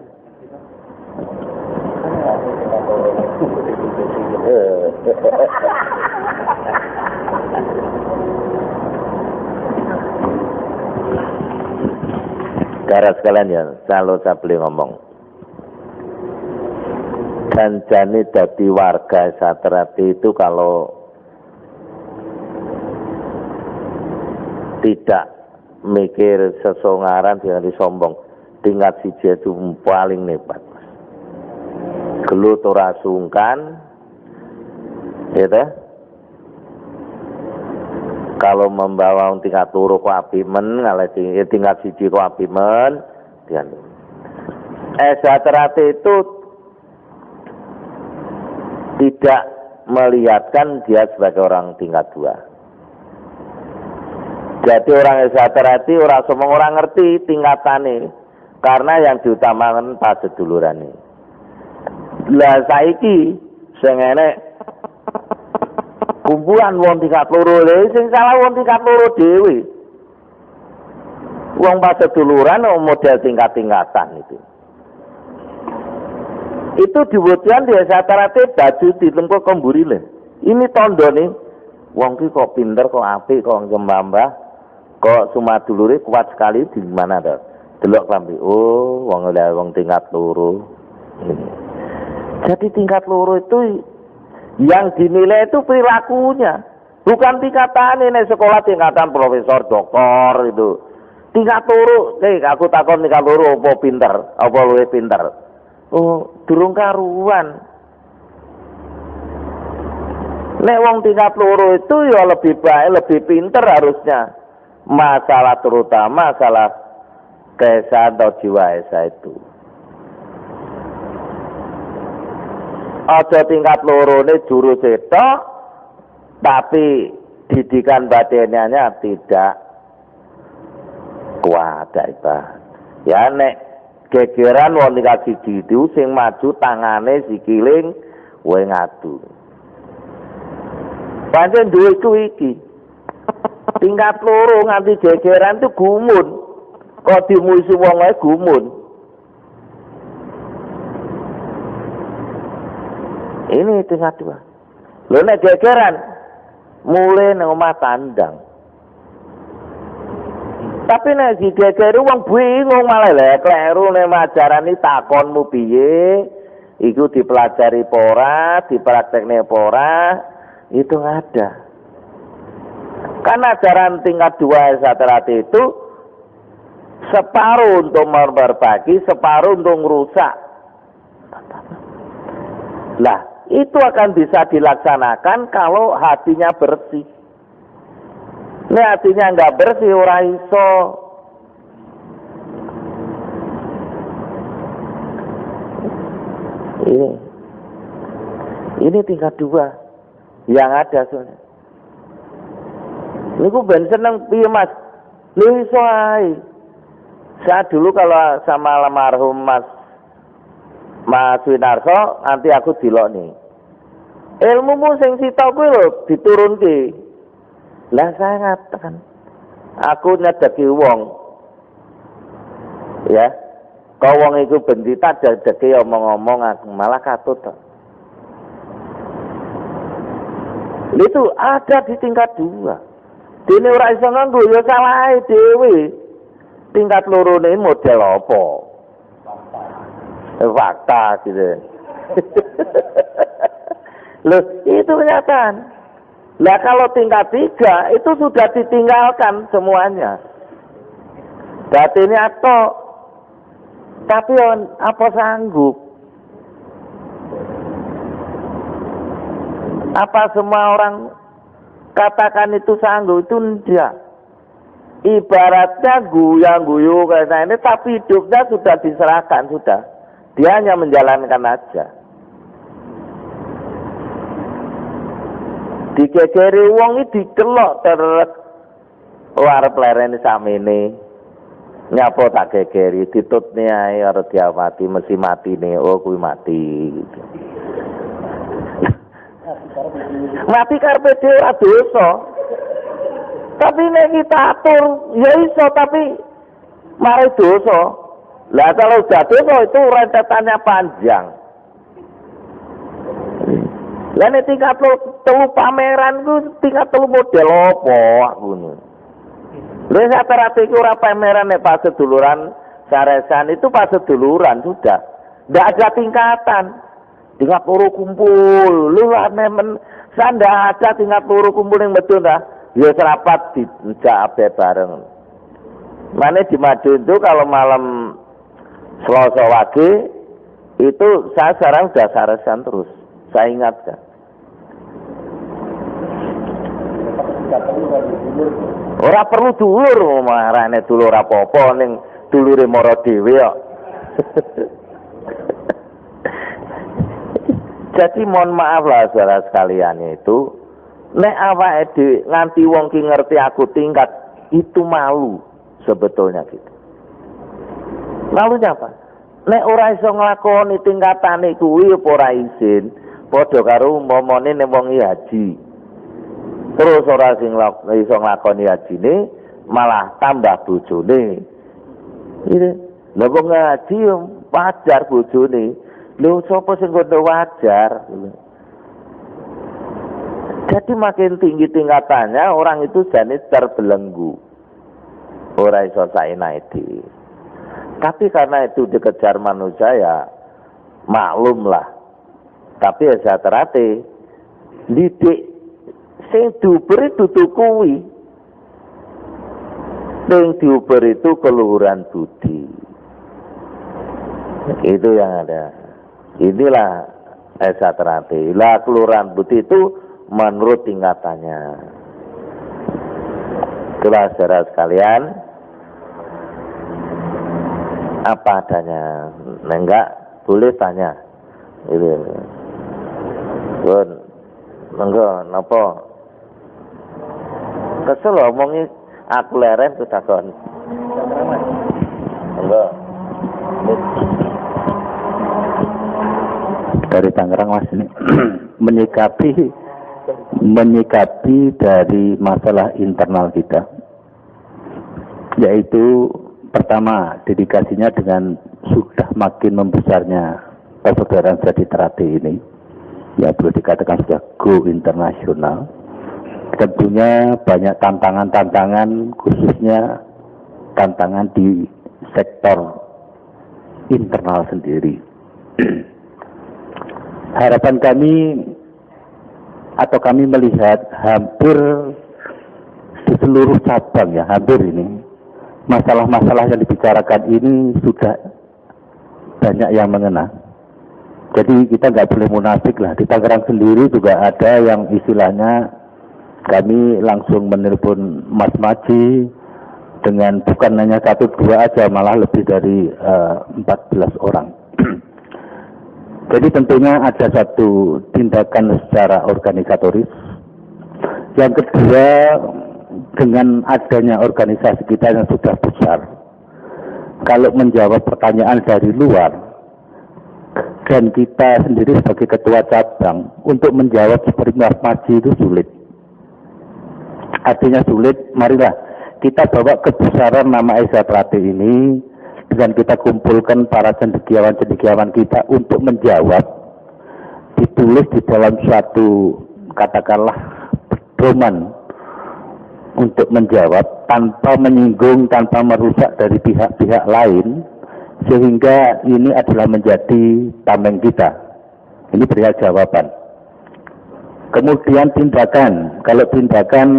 Saudara sekalian ya, kalau saya boleh ngomong, janjane dadi warga Esa Terati itu kalau tidak mikir sesongaran dengan disombong, tingkat siji itu paling nebat. Gelut ora sungkan, gitu. Kalau membawa tingkat loro kok apimen, ngalah tingkat siji kok apimen, dian. Esa Terati itu tidak melihatkan dia sebagai orang tingkat dua. Jadi orang Esa Terati semua orang ngerti tingkatane, karena yang diutamakan pas sedulurane. Lah saiki sing enek kumpulan wong tingkat loro, sing salah wong tingkat loro dhewe. Wong pas seduluran model tingkat-tingkatan itu. Itu diwujan di Esa Terati baju dilengkok komburile. Ini tandane wong ki kok pinter, kok apik, kok ngembambah. Kok sumadulure kuat sekali di mana tuh? Delok klambi. Oh, wong tingkat loro. Jadi tingkat loro itu yang dinilai itu perilakunya, bukan tingkatan ini sekolah tingkatan profesor, doktor itu. Tingkat loro, aku takon tingkat loro apa pinter, apa luwih pinter. Oh, durung karuan. Nek wong tingkat loro itu ya lebih baik, lebih pinter harusnya. Masalah terutama masalah keesa atau jiwa esa itu. Aja tingkat loro ini juru cetok, tapi didikan batinnya tidak kuat. Ya nek gegeran wong tingkat siji itu sing maju tangane sikiling wae ngadu. Pancen duwe iki. Tingkat loro nganti gegeran itu gumun. Kok dimuisi wong wae gumun. Ini tingkat dua. Lho nek gegeran mulai nang omah tandang. Tapi nek digegeri wong bingung malah lek kleru nek ajarane takonmu piye, iku dipelajari apa ora, dipraktekne apa ora, itu ada. Kan ajaran tingkat 2 Esa Terati itu separuh untuk berbagi, separuh untuk merusak. Lah, itu akan bisa dilaksanakan kalau hatinya bersih. Ini hatinya enggak bersih, ora iso. Ini tingkat 2 yang ada soalnya. Niku ben seneng piye Mas? Lho iso ae. Saya dulu kalau sama almarhum Mas Winarso, nanti aku dilokne. Ilmumu sing sita kuwi lho diturunke. Lah saya ngatakan, aku nyedeki wong. Ya. Kau wong iku ben dicedeki omong-omong aku malah katut. Itu ada di tingkat 2. Dene ora iso nganggo ya salahe dhewe. Tingkat lorone model apa? Fakta gitu. Loh, itu kenyataan. Lah kalau tingkat 3 itu sudah ditinggalkan semuanya. Berarti ini atau tapi apa sanggup? Apa semua orang katakan itu sanggup? Itu tidak. Ibaratnya guyang-guyu kayak ini, tapi hidupnya sudah diserahkan, sudah. Dia hanya menjalankan aja. Dikekeri wong iki dikelok terus arep lereni samene. Nyapa tak kekeri ditutne ae arep diamati mesti matine. Oh kuwi mati gitu. Mati karepe dhewe ora dosa. Tapi nek kita atur ya iso tapi mari dosa. Lah kalau udah dosa itu rentetannya panjang. Lah nek tingkat telu pameran ku tingkat telu model apa aku ngono. Lha rata-rata iku ora pameran nek pas seduluran saresan itu pas seduluran sudah. Ndak ada tingkatan. Tingkat loro kumpul, lu nemen sanda ada tingkat loro kumpul yang betul dah. Ya serapat dijak abe bareng. Mana di Madiun itu kalau malam Selasa Wage itu saya sekarang sudah saresan terus. Saya ingatkan. Ora perlu dulur, marane dulur apa-apa ning dulure mara dhewe kok. Jadi mohon maaf lah saudara sekalian itu, nek awake dhewe nganti wong ki ngerti aku tingkat itu malu sebetulnya gitu. Malunya apa? Nek ora iso nglakoni tingkatane kuwi apa ora izin, padha karo umpamane nek wong haji. Terus ora sing iso nglakoni hajine malah tambah bojone. Iki lha wong ngaji wajar bojone. Lho sapa sing kono wajar. Jadi makin tinggi tingkatannya orang itu jadi terbelenggu. Ora iso saenae. Tapi karena itu dikejar manusia ya maklum lah. Tapi ya saya terhati didik sing diuber itu kuwi. Sing diuber itu keluhuran budi. Itu yang ada. Inilah Esa Terati. Lah kelurahan budi itu menurut tingkatannya. Itulah saudara sekalian. Apa adanya. Enggak boleh tanya. Itu. Pun enggak napa? Kesel omongi aku leren ku takon. Enggak. Dari Tangerang Mas ini menyikapi dari masalah internal kita, yaitu pertama dedikasinya dengan sudah makin membesarnya persaudaraan Sejati Terati ini, ya perlu dikatakan sudah go internasional. Tentunya banyak tantangan-tantangan, khususnya tantangan di sektor internal sendiri. Harapan kami atau kami melihat hampir di seluruh cabang ya, hampir ini masalah-masalah yang dibicarakan ini sudah banyak yang mengena. Jadi kita nggak boleh munafik lah. Di Tangerang sendiri juga ada yang istilahnya kami langsung menelpon Mas Maji dengan bukan hanya 1-2 aja, malah lebih dari 14 orang. Jadi tentunya ada satu tindakan secara organisatoris. Yang kedua, dengan adanya organisasi kita yang sudah besar, kalau menjawab pertanyaan dari luar, dan kita sendiri sebagai ketua cabang, untuk menjawab seperti Mas Maji itu sulit. Artinya sulit, marilah kita bawa kebesaran nama Esa Terati ini, dan kita kumpulkan para cendekiawan-cendekiawan kita untuk menjawab, ditulis di dalam suatu katakanlah pedoman untuk menjawab tanpa menyinggung, tanpa merusak dari pihak-pihak lain, sehingga ini adalah menjadi tameng kita. Ini perihal jawaban. Kemudian tindakan, kalau tindakan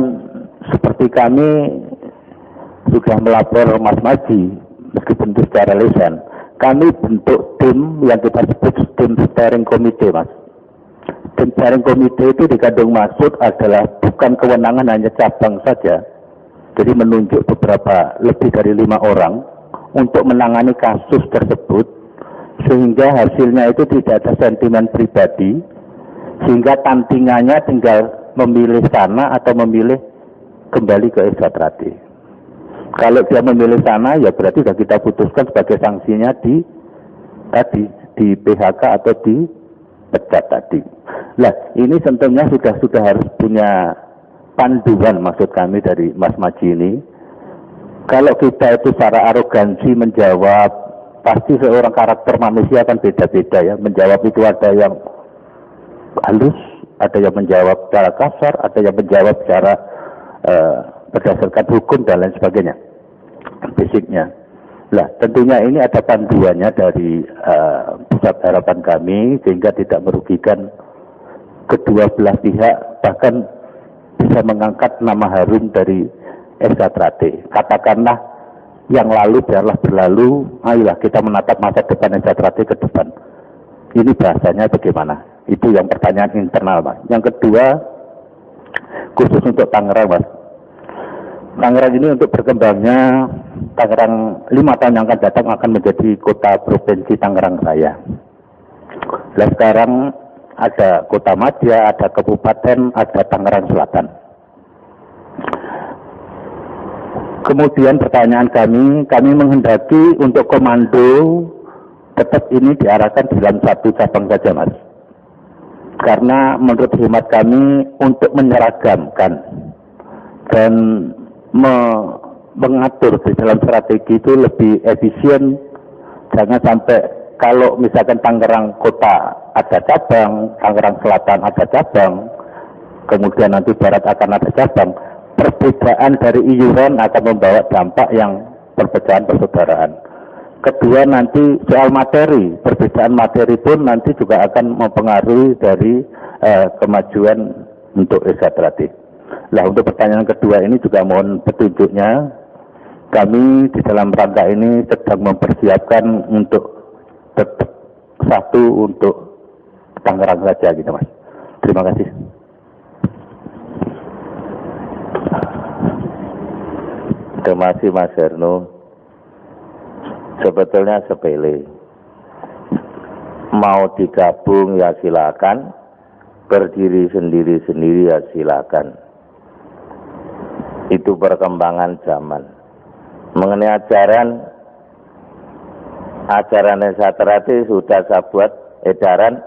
seperti kami sudah melapor Mas Maji, meskipun itu secara lisan, kami bentuk tim yang kita sebut tim steering committee, Mas. Tim steering committee itu dikandung maksud adalah bukan kewenangan hanya cabang saja, jadi menunjuk beberapa, lebih dari 5 orang untuk menangani kasus tersebut, sehingga hasilnya itu tidak ada sentimen pribadi, sehingga tantingannya tinggal memilih sana atau memilih kembali ke Esatrati. Kalau dia memilih sana, ya berarti sudah kita putuskan sebagai sanksinya di PHK atau di pecat tadi. Nah, ini tentunya sudah harus punya panduan, maksud kami dari Mas Maji ini. Kalau kita itu secara arogansi menjawab, pasti seorang karakter manusia akan beda-beda ya. Menjawab itu ada yang halus, ada yang menjawab secara kasar, ada yang menjawab secara berdasarkan hukum dan lain sebagainya, basicnya. Nah, tentunya ini ada panduannya dari pusat harapan kami, sehingga tidak merugikan kedua belah pihak, bahkan bisa mengangkat nama harum dari Esatrati. Katakanlah yang lalu biarlah berlalu, ayolah kita menatap masa depan Esatrati ke depan. Ini bahasanya bagaimana? Itu yang pertanyaan internal, Mas. Yang kedua, khusus untuk Tangerang, Mas. Tangerang ini untuk berkembangnya, Tangerang 5 tahun yang akan datang akan menjadi kota provinsi Tangerang Raya. Nah, sekarang ada Kota Madya, ada Kabupaten, ada Tangerang Selatan. Kemudian pertanyaan kami menghendaki untuk komando tetap ini diarahkan dalam satu cabang saja, Mas. Karena menurut hemat kami untuk menyeragamkan dan mengatur di dalam strategi itu lebih efisien. Jangan sampai kalau misalkan Tangerang Kota ada cabang, Tangerang Selatan ada cabang, kemudian nanti Barat akan ada cabang, perbedaan dari iuran akan membawa dampak yang perpecahan persaudaraan. Kedua, nanti soal materi, perbedaan materi pun nanti juga akan mempengaruhi dari kemajuan untuk Esatrati. Nah, untuk pertanyaan kedua ini juga mohon petunjuknya. Kami di dalam rangka ini sedang mempersiapkan untuk tetap satu untuk Tangerang saja gitu, Mas. Terima kasih. Terima kasih, Mas Herno. Sebetulnya sepele. Mau digabung ya silakan, berdiri sendiri-sendiri ya silakan. Itu perkembangan zaman. Mengenai ajaran Esatrati sudah saya buat edaran.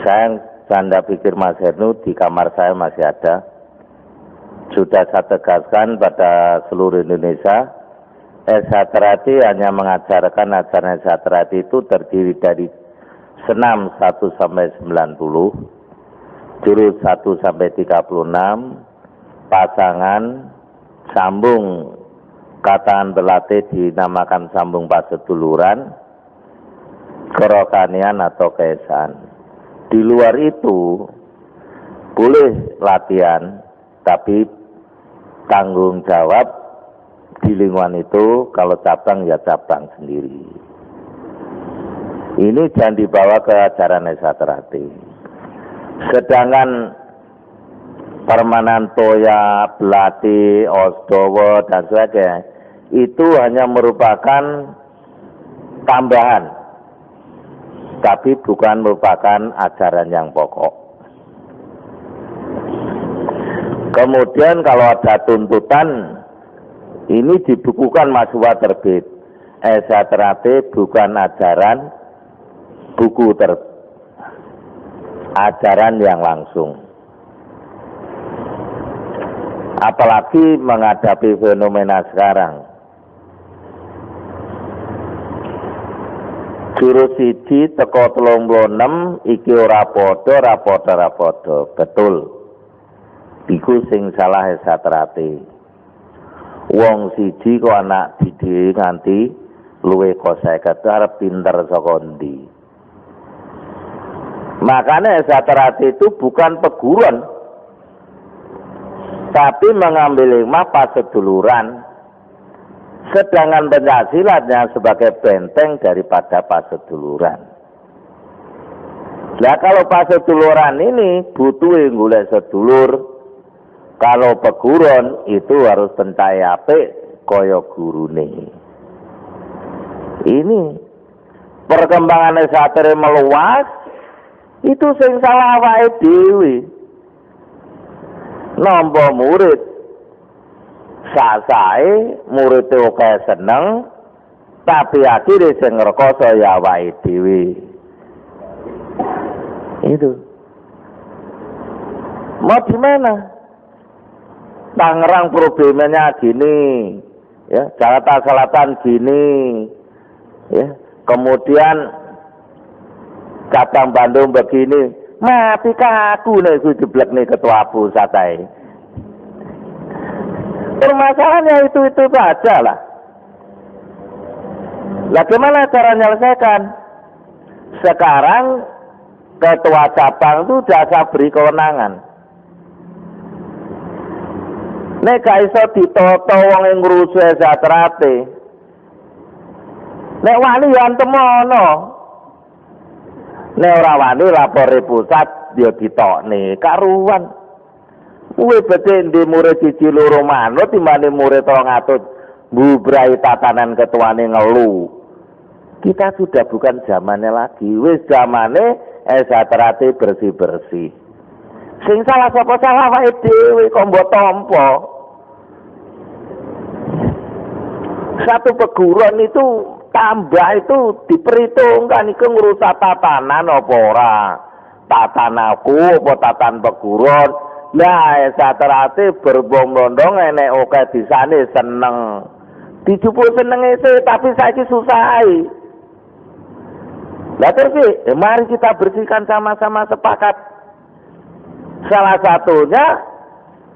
Saya tanda pikir Mas Herno di kamar saya masih ada. Sudah saya tegaskan pada seluruh Indonesia, Esatrati hanya mengajarkan ajaran Esatrati itu terdiri dari senam 1 sampai 90, jurus 1 sampai 36, pasangan, sambung, kataan berlatih dinamakan sambung paseduluran, kerokanian atau keesaan. Di luar itu boleh latihan, tapi tanggung jawab di lingkungan itu, kalau cabang ya cabang sendiri. Ini jangan dibawa ke ajaran Esatrati. Sedangkan Permanantoya, Belati, Osdowo, dan sebagainya, itu hanya merupakan tambahan, tapi bukan merupakan ajaran yang pokok. Kemudian kalau ada tuntutan, ini dibukukan mahasiswa terbit. Esatrati bukan ajaran ajaran yang langsung. Apalagi menghadapi fenomena sekarang. Jurus 1 teko 36 iki ora padha. Betul. Iku sing salah satrate. Wong siji kok anak didik nganti luwih kok 50 arep pinter saka ndi. Makanya satrate itu bukan peguruan, tapi mengambil hikmah paseduluran. Sedangkan pencaksilatnya sebagai benteng daripada paseduluran. Nah kalau paseduluran ini butuh golek sedulur. Kalau peguron itu harus pentai apik kaya gurune. Ini perkembangan satire meluas, itu sing salah awake dhewe. Nampa murid sasae murid oke seneng, tapi akhirnya sing ngrekoso ya awake dhewe. Itu. Mau gimana? Tangerang problemnya gini, ya, Jakarta Selatan gini, ya, kemudian cabang Bandung begini, mati kaku nih jeblek nih ketua pusat ay. Permasalahannya itu saja lah. Lah gimana cara menyelesaikan? Sekarang ketua cabang itu jasa beri kewenangan. Nek gak iso ditoto wong ing ngrusu satrate. Nek wani yo antemono. Nek ora wani lapore pusat yo ditokne karuan. Kuwi bete ndi murid siji loro manut timbane murid 300 mbubrai tatanan ketuane ngelu. Kita sudah bukan zamannya lagi, wis zamane satrate bersih-bersih. Sing salah sapa salah wae dhewe kok mbok tampa. Satu peguruan itu tambah itu diperhitungkan iku ngrusak tatanan apa ora. Tatanaku apa tatan peguruan. Nah, satrate berbondong-bondong enek oke disane seneng. Dijupuk senenge tapi saiki susah. Lah terus mari kita bersihkan sama-sama sepakat. Salah satunya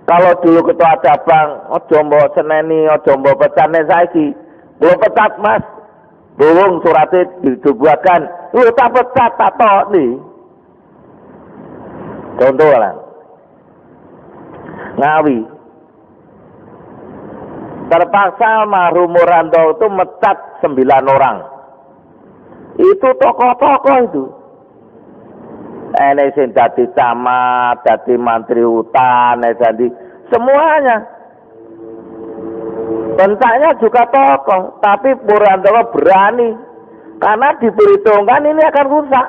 kalau dulu ketua cabang, ojo mbok seneni, ojo mbok pecane saiki. Belum pecat mas, belum suratnya dibuatkan. Lu tak pecat, tak tok nih. Contoh lah. Ngawi. Terpaksa almarhum Murando itu mecat 9 orang. Itu tokoh-tokoh itu. Ini sing dadi camat, dadi menteri hutan, jadi semuanya. Bentaknya juga tokoh, tapi Purantowo berani karena diperhitungkan ini akan rusak.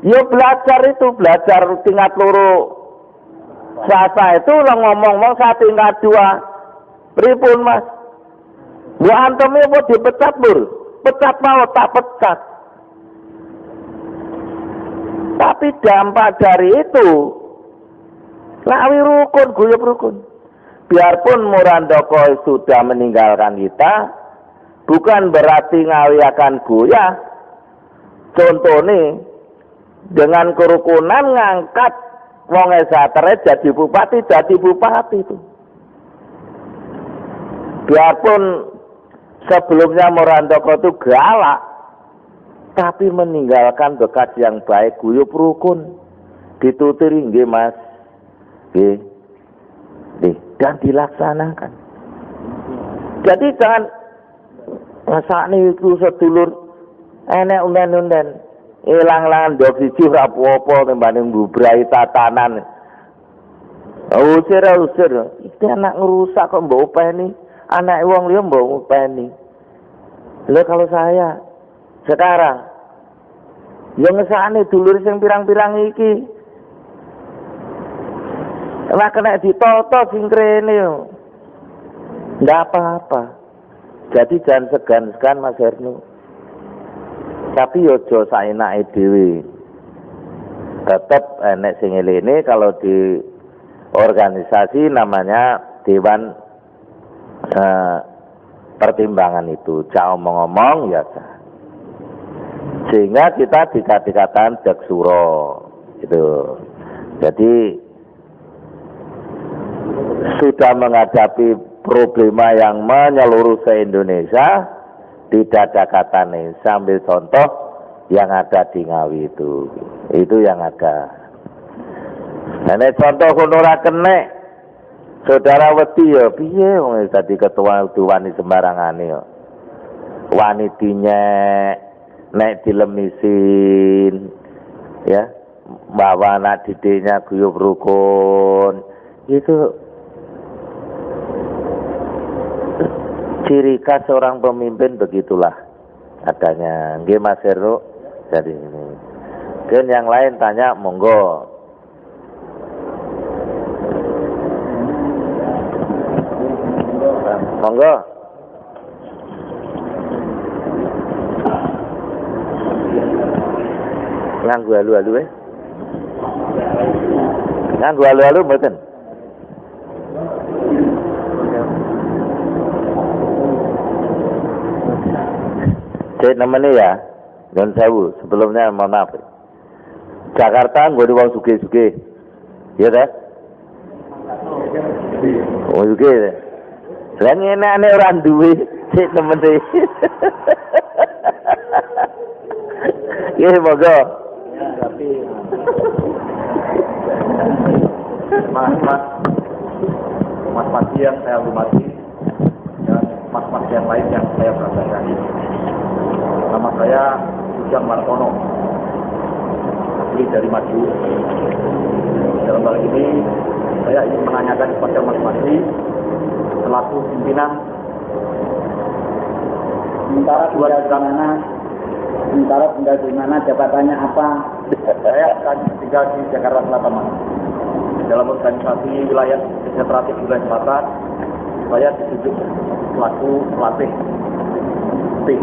Dia belajar tingkat loro. Sasa itu lah ngomong-ngomong saya tingkat 2. Pripun mas? Bu Antomi mau dipecat bur? Pecat mau tak pecat. Tapi dampak dari itu, Ngawi rukun, guyub rukun. Biarpun Murandoko sudah meninggalkan kita, bukan berarti Ngawi akan goyah. Contoh nih, dengan kerukunan ngangkat wong esatere jadi bupati itu. Biarpun sebelumnya Murandoko itu galak, tapi meninggalkan bekas yang baik, guyub rukun, dituturi nggih mas, nggih, dan dilaksanakan. Jadi jangan ngesakne itu sedulur enek unden-unden ilang-ilangan ndok siji ora apa-apa timbang mbubrai tatanan. Usir iki anak ngerusak kok mbok openi, anak wong liya mbok openi. Lha kalau saya sekarang yang ngesane dulur sing pirang-pirang iki ora kena ditoto sing krene ndak apa-apa. Jadi jangan segan-segan Mas Hernu, tapi ojo saenake dhewe. Tetap enek sing elene kalau di organisasi namanya Dewan Pertimbangan itu. Cak omong-omong ya cak. Sehingga kita dikatakan Deksuro gitu. Jadi sudah menghadapi problema yang menyeluruh se-Indonesia, tidak ada kata nih. Sambil contoh yang ada di Ngawi itu yang ada. Nah, contoh kono ora kenek, saudara wedi ya piye wong dadi ketua wani sembarangan ya. Wani dinyek, nek dilemisin, ya, bawa anak didiknya guyub rukun, itu ciri khas seorang pemimpin begitulah adanya. Nggih Mas Heru, jadi ini. Dan yang lain tanya, monggo. Monggo. Nganggu alu-alu Nganggu alu-alu mboten. Cek namanya ya, Nyun Sewu. Sebelumnya mohon maaf. Jakarta nggak ada wong sugih-sugih, ya dah? Oh sugih. Lan ngene ane ora duwe, cek namanya. Ya monggo. Tapi Mas Pati yang saya hormati dan mas yang lain yang saya banggakan. Nama saya Ujang Martono, asli dari Madiun. Dalam hal ini saya ingin menanyakan kepada Mas Pati selaku pimpinan sementara tinggal di mana, jabatannya apa? Saya tinggal di Jakarta Selatan, Mas. Dalam organisasi wilayah Sejahteratif Wilayah Selatan, saya ditunjuk selaku pelatih tim.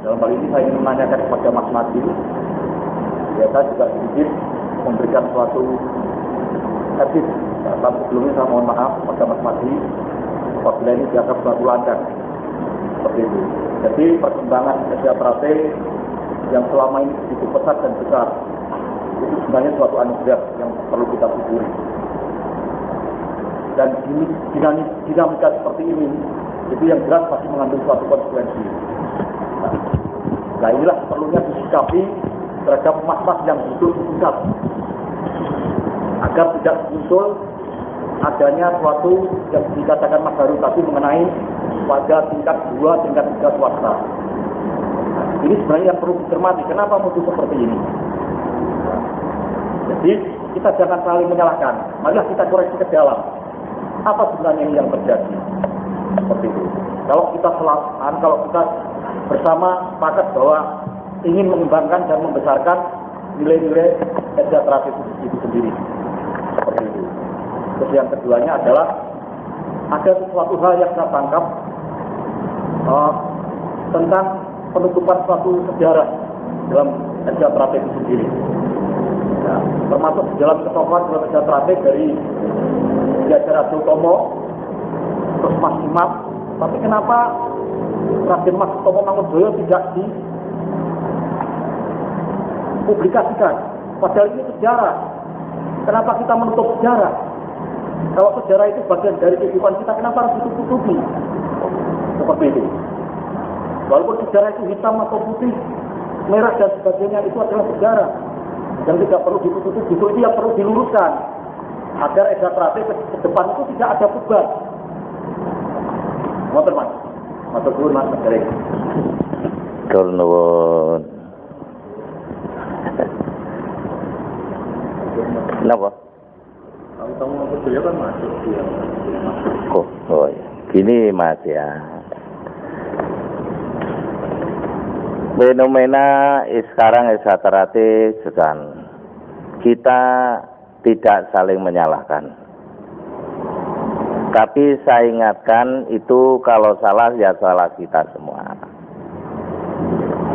Dalam hal ini saya ingin menanyakan kepada Mas Mati, ya saya juga sedikit memberikan suatu hadis. Tapi sebelumnya saya mohon maaf kepada Mas Mati apabila ini dianggap suatu lancar seperti itu. Jadi perkembangan Sejahteratif yang selama ini begitu pesat dan besar itu sebenarnya suatu anugerah yang perlu kita syukuri. Dan dinamika seperti ini itu yang jelas pasti mengandung suatu konsekuensi. Nah inilah perlunya disikapi terhadap mas-mas yang butuh pusat agar tidak muncul adanya suatu yang dikatakan Mas Baru tadi mengenai pada tingkat 2, tingkat 3 swasta. Ini sebenarnya yang perlu dicermati. Kenapa muncul seperti ini? Jadi kita jangan saling menyalahkan. Marilah kita koreksi ke dalam. Apa sebenarnya yang terjadi? Seperti itu. Kalau kita bersama sepakat bahwa ingin mengembangkan dan membesarkan nilai-nilai Sejahteratif itu sendiri. Seperti itu. Terus yang keduanya adalah ada sesuatu hal yang saya tangkap tentang penutupan suatu sejarah dalam Sejahteratif itu sendiri. Ya, termasuk dalam ketokohan dalam Sejahteratif dari Jajar Adotomo, terus Mas Imam. Tapi kenapa Raden Mas Tomo Mangunjoyo tidak dipublikasikan? Padahal ini sejarah. Kenapa kita menutup sejarah? Kalau sejarah itu bagian dari kehidupan kita, kenapa harus ditutupi? Seperti itu. Walaupun sejarah itu hitam atau putih, merah dan sebagainya, itu adalah sejarah. Dan tidak perlu ditutupi, justru itu yang perlu diluruskan. Agar Sejahteratif ke depan itu tidak ada beban. Ngoten Mas. Matur nuwun Mas Derek. Tur nuwun. Kenapa? Kalau tamu betul kan masuk dia. Oh ya. Gini Mas ya. Fenomena sekarang Sejahteratif sedang kita tidak saling menyalahkan. Tapi saya ingatkan itu kalau salah ya salah kita semua.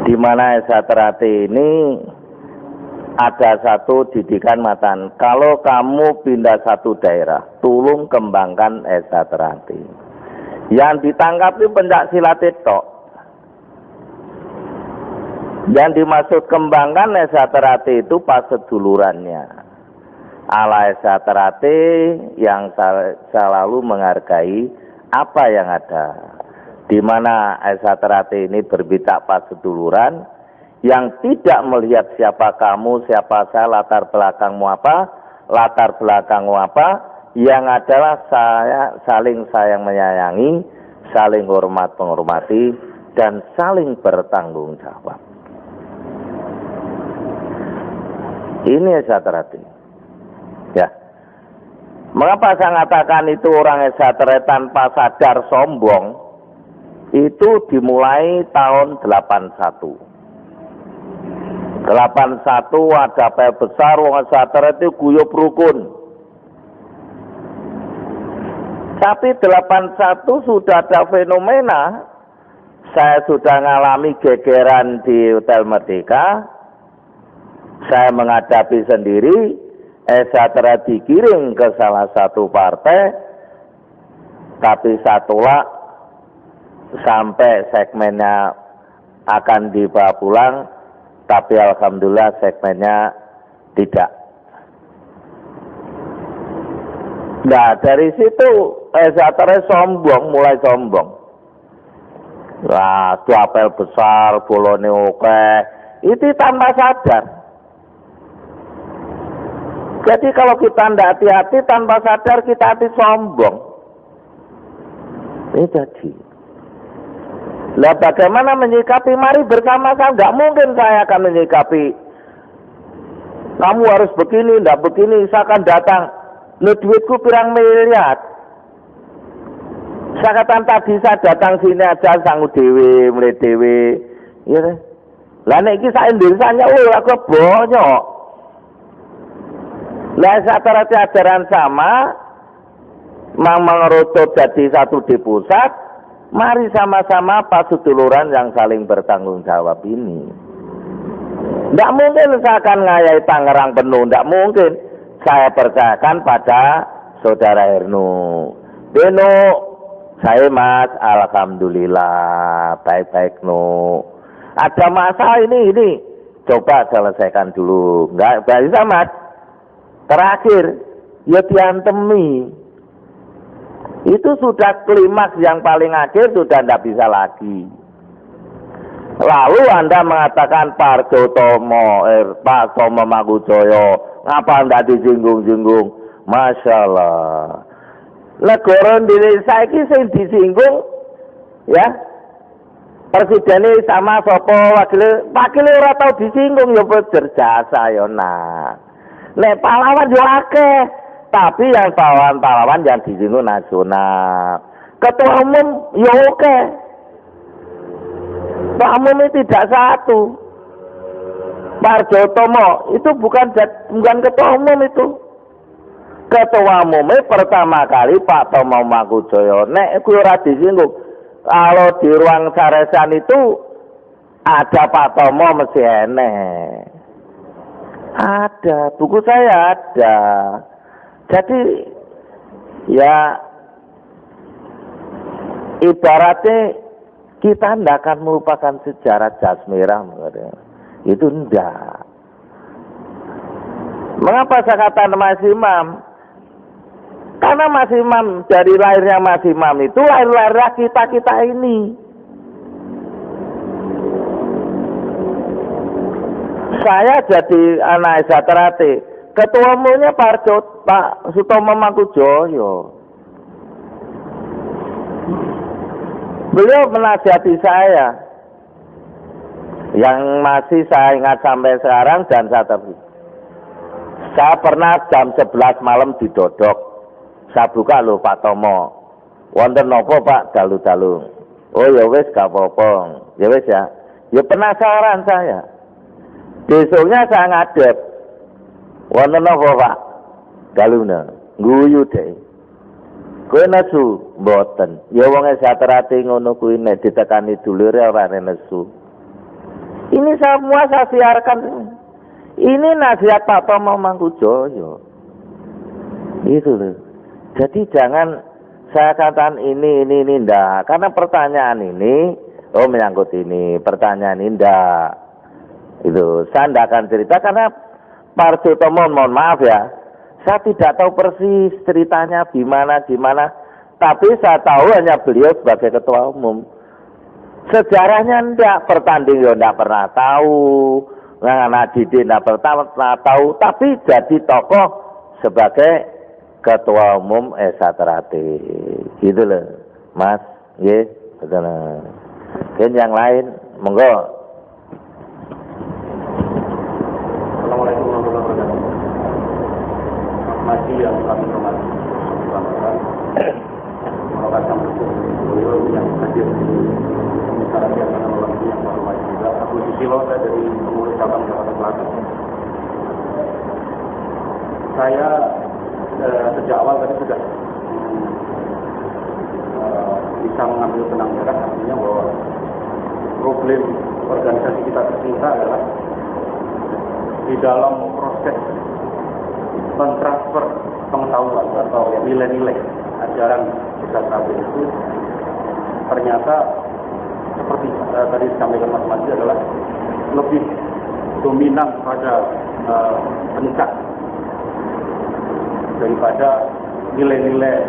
Di mana Sejahteratif ini ada satu didikan matan. Kalau kamu pindah satu daerah, tolong kembangkan Sejahteratif. Yang ditangkap itu pencak silat tok. Yang dimaksud kembangkan Sejahteratif itu pas sedulurannya. ala Esa Terate yang selalu menghargai apa yang ada. Di mana Esa Terate ini berbeda pas seduluran yang tidak melihat siapa kamu, siapa saya, latar belakangmu apa, yang adalah saya saling sayang menyayangi, saling hormat menghormati, dan saling bertanggung jawab. Ini Esa Terate. Ya. Mengapa saya katakan itu orang Esa Terate tanpa sadar sombong? Itu dimulai tahun 81 ada pel besar wong Esa Terate guyub rukun. Tapi 81 sudah ada fenomena. Saya sudah mengalami gegeran di Hotel Merdeka. Saya menghadapi sendiri. Esa Terate dikirim ke salah satu partai. Tapi saya tolak sampai segmennya akan dibawa pulang. Tapi alhamdulillah segmennya tidak. Nah dari situ Esa Terate mulai sombong. Wah, apel besar, bolone oke. Itu tanpa sadar. Jadi kalau kita tidak hati-hati tanpa sadar kita hati sombong. Ini jadi. Lah bagaimana menyikapi? Mari bersama-sama. Nggak mungkin saya akan menyikapi. Kamu harus begini, nggak begini. Saya akan datang. Lu duitku pirang miliar. Saya katakan tadi saya datang sini aja sanggup dewe, mulai dewe. Iya deh. Lah nek iki sak Indonesianya aku bonyok. Lah Esa Terate ajaran sama, mengerucut jadi satu di pusat. Mari sama-sama pasuduluran yang saling bertanggung jawab ini. Tidak mungkin saya akan ngayai Tangerang penuh, tidak mungkin. Saya percayakan pada Saudara Hernu. Beno, saya Mas, alhamdulillah, baik-baik no. Ada masalah ini, coba selesaikan dulu. Enggak bisa Mas. Terakhir, ya diantemi. Itu sudah klimaks yang paling akhir, sudah tidak bisa lagi. Lalu Anda mengatakan Pak Jotomo, Pak Tomo Magujoyo, ngapa tidak disinggung-singgung? Masya Allah. Negara Indonesia ini sing disinggung, ya. Presidennya sama sopo wakilnya ora tau disinggung, ya berjasa ya nah. Nek pahlawan yo akeh. Tapi yang pahlawan-pahlawan yang disinggung nasional. Ketua umum ya oke. Ketua umum ini tidak satu. Pak Jotomo itu bukan ketua umum itu. Ketua umumnya pertama kali Pak Tomo Magujoyo. Nek kuwi ora disinggung. Kalau di ruang saresan itu ada Pak Tomo mesti enek. Ada, buku saya ada. Jadi ya ibaratnya kita tidak akan melupakan sejarah jas merah. Itu enggak. Mengapa saya kata Mas Imam? Karena Mas Imam dari lahirnya Mas Imam itu lahir-lahirnya kita ini. Saya jadi anak Esa Terate. Ketua umumnya Pak Sutomo Magujoyo. Beliau menasihati saya. Yang masih saya ingat sampai sekarang dan saya pernah jam 11 malam didodok. Saya buka loh Pak Tomo. Wonten nopo Pak dalu-dalu. Oh ya wis gak apa-apa. Ya wis ya. Ya penasaran saya. Besoknya saya ngadep. Wonten nopo Pak? Daluna. Guyu deh. Kowe nesu mboten. Ya wong Esa Terate ngono kuwi nek ditekani dulure ora nesu. Ini semua saya siarkan. Ini nasihat Pak Tomo Magujoyo. Itu loh. Jadi jangan saya katakan ini ndak. Karena pertanyaan ini, menyangkut ini. Pertanyaan ini ndak. Itu saya ndak akan cerita karena Pak Sutomo mohon maaf ya. Saya tidak tahu persis ceritanya gimana, tapi saya tahu hanya beliau sebagai ketua umum. Sejarahnya enggak, pertanding ya enggak pernah tahu, anak didik enggak pernah tahu, tapi jadi tokoh sebagai ketua umum Esa Terate. Gitu loh, Mas. Nggih, betul. Mungkin yang lain, monggo. Assalamualaikum warahmatullahi wabarakatuh. Masih yang kami hormati, mengatakan beliau yang hadir di acara yang menolak yang hormati juga. Aku Susilo, saya dari pengurus cabang Jakarta Selatan. Saya sejak awal tadi sudah bisa mengambil benang merah, artinya bahwa problem organisasi kita tercinta adalah di dalam proses mentransfer pengetahuan atau nilai-nilai ajaran Esa Terate itu ternyata seperti tadi disampaikan Mas Madi adalah lebih dominan pada pencak daripada nilai-nilai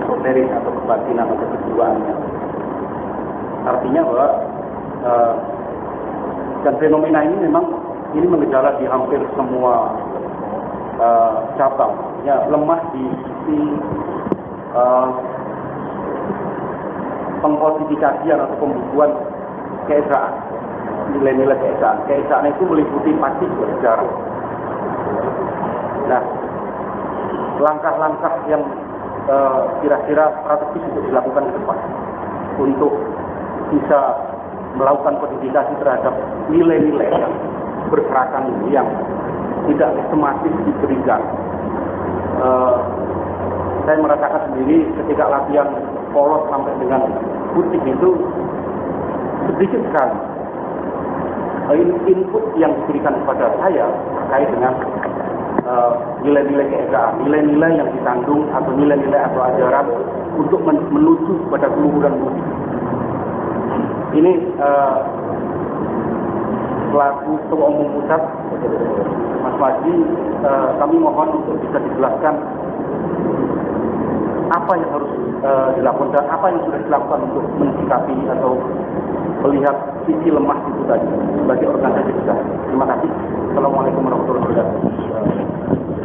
esoterik atau kebatinan atau kejiwaannya. Artinya bahwa dan fenomena ini memang ini mengejala di hampir semua cabang, ya, lemah di sisi pengkodifikasian atau pembukuan keesaan, nilai-nilai keesaan. Keesaan itu meliputi pasti sejarah. Nah, langkah-langkah yang kira-kira strategis untuk dilakukan ke depan untuk bisa melakukan kodifikasi terhadap nilai-nilai yang bergerakan yang tidak sistematis diberikan. Saya merasakan sendiri ketika latihan polos sampai dengan putih itu sedikit sekali input yang diberikan kepada saya terkait dengan nilai-nilai keesaan, nilai-nilai yang dikandung atau nilai-nilai atau ajaran untuk menuju pada keluhuran budi. Ini selaku Ketua Umum Pusat, Mas Madi, kami mohon untuk bisa dijelaskan apa yang harus dilakukan dan apa yang sudah dilakukan untuk mensikapi atau melihat sisi lemah itu tadi sebagai organisasi besar. Terima kasih. Assalamualaikum warahmatullahi wabarakatuh.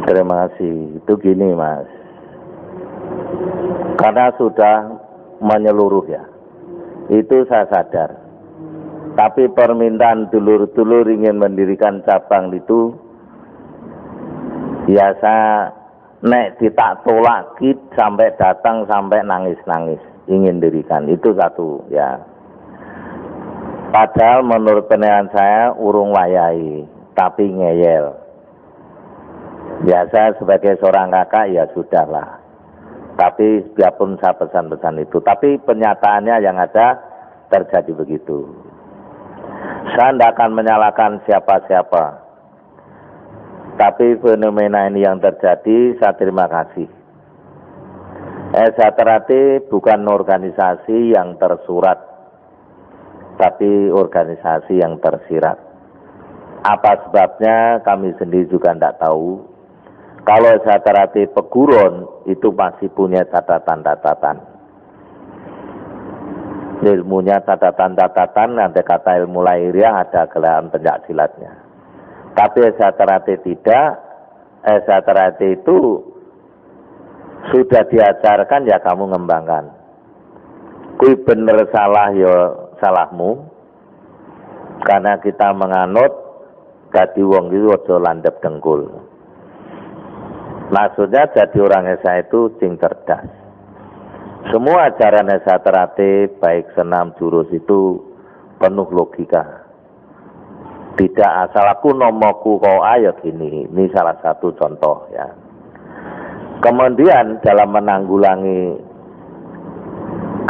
Terima kasih. Itu gini, Mas. Karena sudah menyeluruh ya. Itu saya sadar. Tapi permintaan dulur-dulur ingin mendirikan cabang itu biasa nek ditak tolak sampai datang sampai nangis-nangis ingin dirikan. Itu satu ya. Padahal menurut penilaian saya urung wayai, tapi ngeyel. Biasa sebagai seorang kakak ya sudahlah. Tapi biarpun saya pesan-pesan itu, tapi kenyataannya yang ada terjadi begitu. Saya tidak akan menyalahkan siapa-siapa. Tapi fenomena ini yang terjadi, saya terima kasih. Esa Terate bukan organisasi yang tersurat, tapi organisasi yang tersirat. Apa sebabnya kami sendiri juga tidak tahu. Kalau Esa Terate peguron itu masih punya catatan-catatan. Ilmunya catatan-catatan, nanti kata ilmu lahiriah ada gelaran pencak silatnya. Tapi Esa Terate tidak. Esa Terate itu sudah diajarkan ya kamu ngembangkan. Kui bener salah ya salahmu. Karena kita menganut dadi wong itu aja landhep dengkul. Maksudnya jadi orang Esa itu sing cerdas. Semua ajaran Esa Terate baik senam jurus itu penuh logika. Tidak asal aku nomoku kau ayo gini. Ini salah satu contoh ya. Kemudian dalam menanggulangi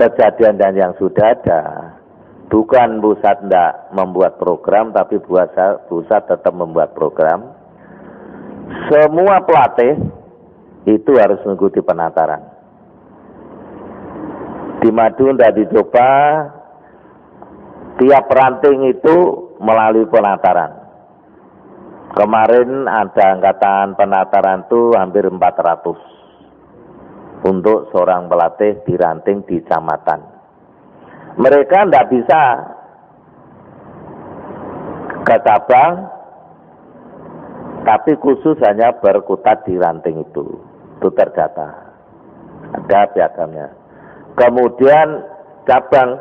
kejadian dan yang sudah ada, bukan pusat tidak membuat program, tapi pusat tetap membuat program. Semua pelatih itu harus mengikuti penataran. Di Madu tidak dicoba, tiap ranting itu melalui penataran. Kemarin ada angkatan penataran itu hampir 400 untuk seorang pelatih di ranting di kecamatan. Mereka tidak bisa ke cabang, tapi khusus hanya berkutat di ranting itu terdata. Ada piagamnya. Kemudian cabang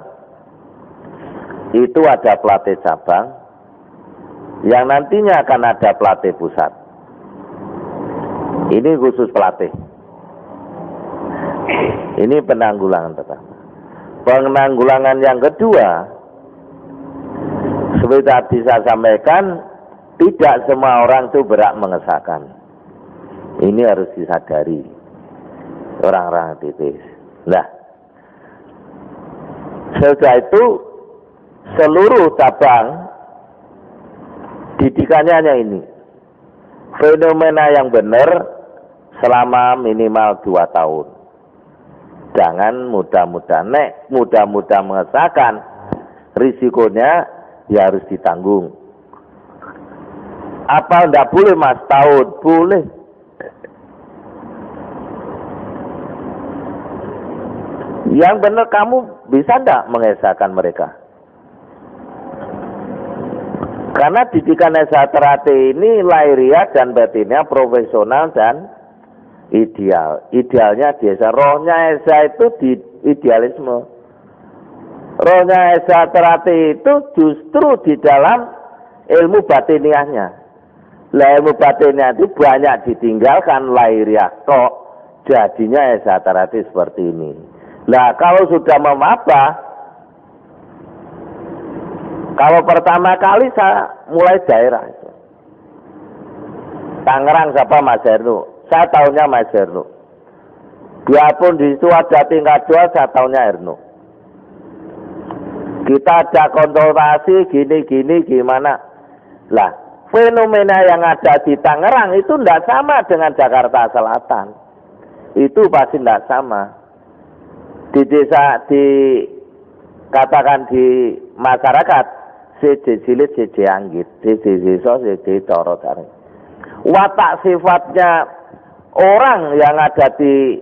itu ada pelatih cabang, yang nantinya akan ada pelatih pusat. Ini khusus pelatih. Ini penanggulangan pertama. Penanggulangan yang kedua, seperti tadi saya sampaikan, tidak semua orang itu berhak mengesahkan. Ini harus disadari orang-orang aktivis. Nah, setelah itu seluruh cabang didikannya hanya ini. Fenomena yang benar selama minimal 2 tahun. Jangan mudah-mudah mengesahkan, risikonya ya harus ditanggung. Apa enggak boleh mas tahun? Boleh. Yang benar kamu bisa enggak mengesahkan mereka? Karena didikan Esa Terate ini lahiriah dan batinnya profesional dan ideal. Idealnya biasa. Rohnya Esa itu di idealisme. Rohnya Esa Terate itu justru di dalam ilmu batiniahnya. Lah ilmu batiniah itu banyak ditinggalkan lahiriah kok. Jadinya Esa Terate seperti ini. Lah kalau sudah memabah, kalau pertama kali saya mulai daerah itu. Tangerang siapa Mas Hernu? Saya tahunya Mas Hernu. Biarpun di situ ada tingkat 2, saya tahunya Hernu. Kita ada konsultasi gini-gini gimana. Lah, fenomena yang ada di Tangerang itu tidak sama dengan Jakarta Selatan. Itu pasti tidak sama. Di desa, katakan di masyarakat, siji cilik siji anggit, siji desa siji coro cari. Watak sifatnya orang yang ada di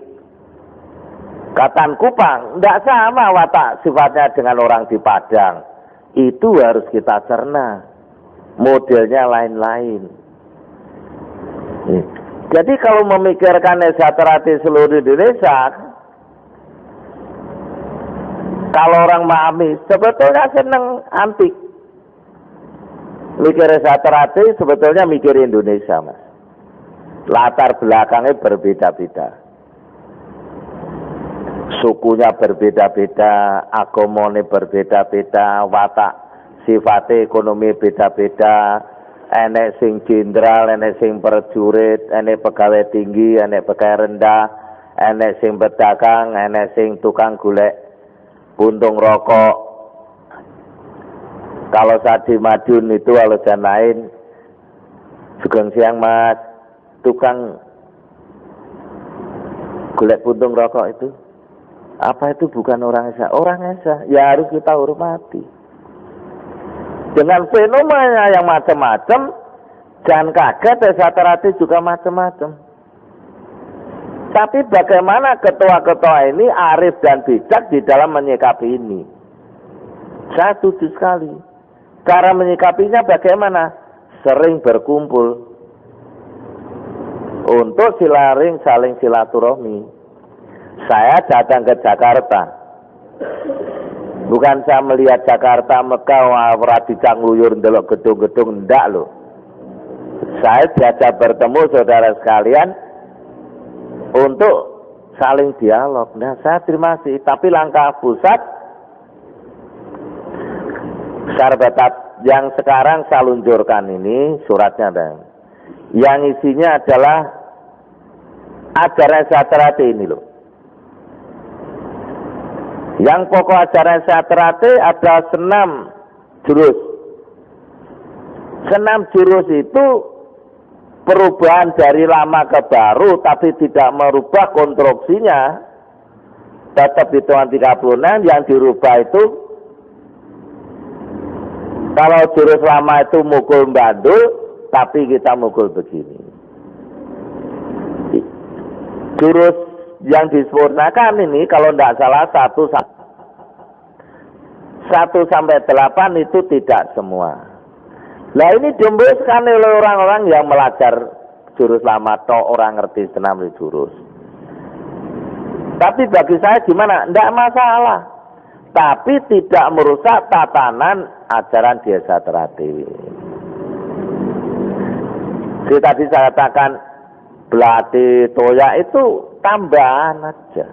Katan Kupang tidak sama watak sifatnya dengan orang di Padang. Itu harus kita cerna. Modelnya lain-lain. Jadi kalau memikirkan Esa Terate seluruh Indonesia, kalau orang memahami sebetulnya seneng antik. Mikir Esa Terate sebetulnya mikir Indonesia mas. Latar belakangnya berbeda-beda. Sukunya berbeda-beda, agamanya berbeda-beda, watak sifatnya ekonomi beda-beda. Enek sing jenderal, enek sing prajurit, enek pegawai tinggi, enek pegawai rendah, enek sing pedagang, enek sing tukang golek puntung rokok. Kalau saat di Madiun itu alasan lain, Sugeng siang mas, tukang golek puntung rokok itu, apa itu bukan orang Esa? Orang Esa, ya harus kita hormati. Dengan fenomena yang macam-macam, jangan kaget Esa Terate juga macam-macam. Tapi bagaimana ketua-ketua ini arif dan bijak di dalam menyikapi ini? Saya setuju sekali. Cara menyikapinya bagaimana? Sering berkumpul untuk saling silaturahmi. Saya datang ke Jakarta, bukan saya melihat Jakarta Mekah radicang luyur ndelok gedung-gedung, ndak loh. Saya diajak bertemu saudara sekalian untuk saling dialog. Nah, saya terima kasih. Tapi langkah pusat Sarbatat yang sekarang saya luncurkan ini suratnya dan yang isinya adalah ajaran Esa Terate ini loh. Yang pokok ajaran Esa Terate ada 6 jurus. 6 jurus itu perubahan dari lama ke baru, tapi tidak merubah konstruksinya. Tetap hitungan 36, yang dirubah itu kalau jurus lama itu mukul bandul, tapi kita mukul begini. Jurus yang disempurnakan ini kalau tidak salah 1 sampai 8 itu tidak semua. Nah ini dihembuskan oleh orang-orang yang belajar jurus lama, orang ngerti senam jurus. Tapi bagi saya gimana? Tidak masalah. Tapi tidak merusak tatanan ajaran Desa Terati. Jadi tadi saya katakan belati toya itu tambahan aja.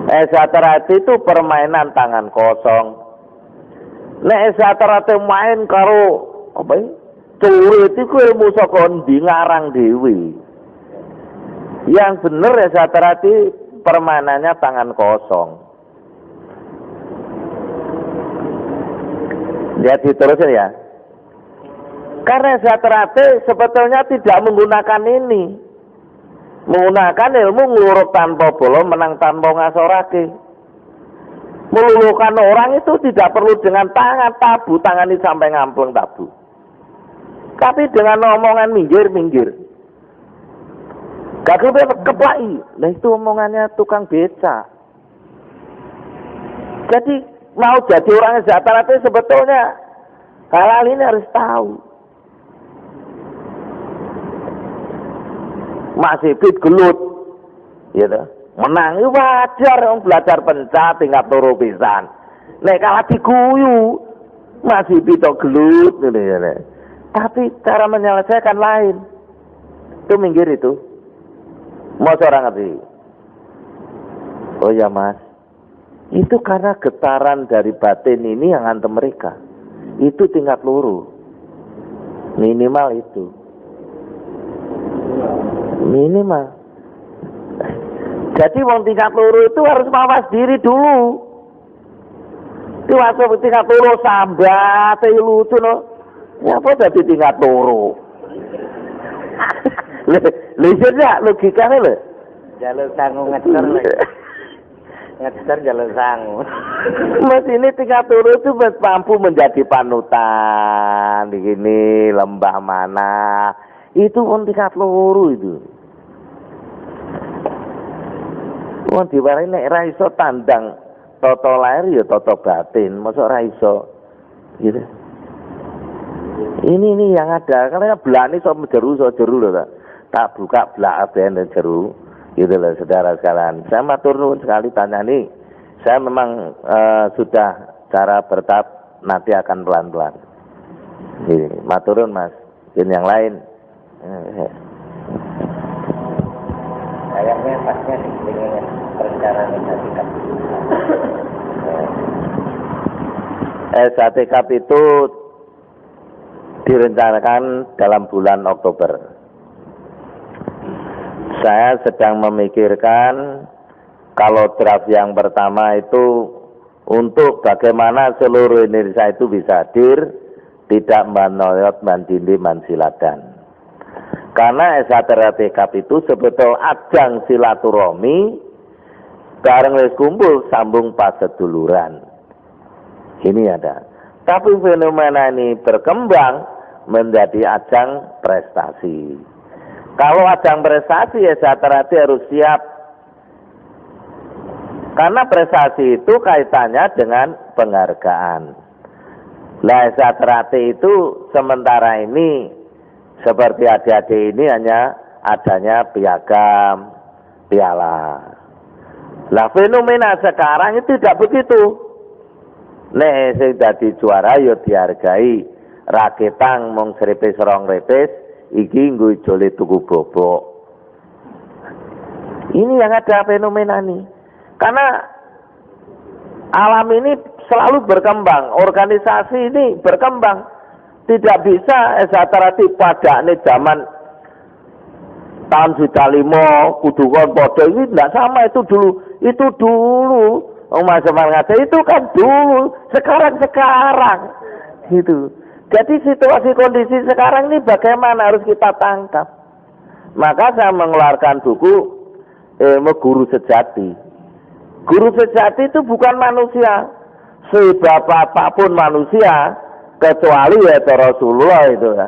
Desa Terati itu permainan tangan kosong. Nek Desa Terati main karo apa ya? Curit itu ilmu saka ndi ngarang dewi. Yang bener Desa Terati permainannya tangan kosong. Jadi terusin ya. Karena Desa Terati sebetulnya tidak menggunakan ini. Menggunakan ilmu nguruk tanpa bolo, menang tanpa ngasorake. Meluluhkan orang itu tidak perlu dengan tangan tabu, tangan ini sampai ngampleng tabu. Tapi dengan omongan minggir. Gak keplai. Nah itu omongannya tukang beca. Jadi mau jadi orang Desa Terati sebetulnya hal-hal ini harus tahu. Masih fit gelut, gitu. Menang itu wajar, orang belajar pencak tingkat loro pisan. Nek kalah diguyu, masih fit gelut, gitu ya. Tapi cara menyelesaikan lain. Itu minggir itu. Mau seorang ngerti. Oh ya mas, itu karena getaran dari batin ini yang antem mereka. Itu tingkat loro. Minimal itu. Minimal. Jadi wong tingkat loro itu harus mawas diri dulu. Itu masuk tingkat loro sambat, lucu no. Ya apa jadi tingkat loro? Lihatnya logikanya lho. Jalur sangu ngecer lho. Ngecer jalur sangu. Mas ini tingkat loro itu mampu menjadi panutan. Begini lembah mana? Itu pun tingkat loro itu. Wong diwarai nek ra iso tandang tata lahir ya tata batin, mosok ra iso. Gitu. Ini yang ada. Karena belani so jeru lho ta. Tak buka belak ben jeru. Gitu loh saudara sekalian. Saya matur nuwun sekali tanya nih. Saya memang sudah cara bertahap nanti akan pelan-pelan. Ini maturun Mas. Ini yang lain. Kayaknya pasnya dengan perencanaan SATKAP. SATKAP itu direncanakan dalam bulan Oktober. Saya sedang memikirkan kalau draft yang pertama itu untuk bagaimana seluruh Indonesia itu bisa hadir, tidak manoyot mandindi mansiladan. Karena SATKAP itu sebetulnya ajang silaturahmi bareng wis kumpul sambung paseduluran. Ini ada. Tapi fenomena ini berkembang menjadi ajang prestasi. Kalau ajang prestasi SATKAP harus siap. Karena prestasi itu kaitannya dengan penghargaan. Nah SATKAP itu sementara ini seperti adik-adik ini hanya adanya piagam, piala. Lah fenomena sekarang itu tidak begitu. Nek sing dadi juara ya dihargai. Raketang mung serepes rong repes, iki nggo jole tuku bobok. Ini yang ada fenomena ini. Karena alam ini selalu berkembang, organisasi ini berkembang. Tidak bisa SATKAP pada ini zaman tahun 95 kudu kon padha ini tidak sama itu dulu Mas ngata itu kan dulu sekarang gitu. Jadi situasi kondisi sekarang ini bagaimana harus kita tangkap. Maka saya mengeluarkan buku Guru Sejati. Guru sejati itu bukan manusia, sebab apapun manusia kecuali ya Rasulullah itu ya.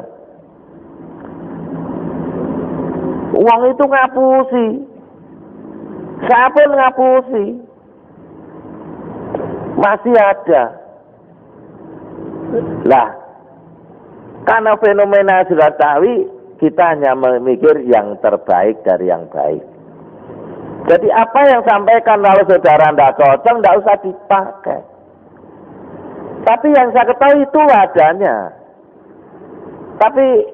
Uang itu ngapusi, siapa ngapusi, masih ada. Lah, karena fenomena sudah tahu, kita hanya memikir yang terbaik dari yang baik. Jadi apa yang sampaikan kalau saudara tidak cocok, tidak usah dipakai. Tapi yang saya ketahui itu adanya. Tapi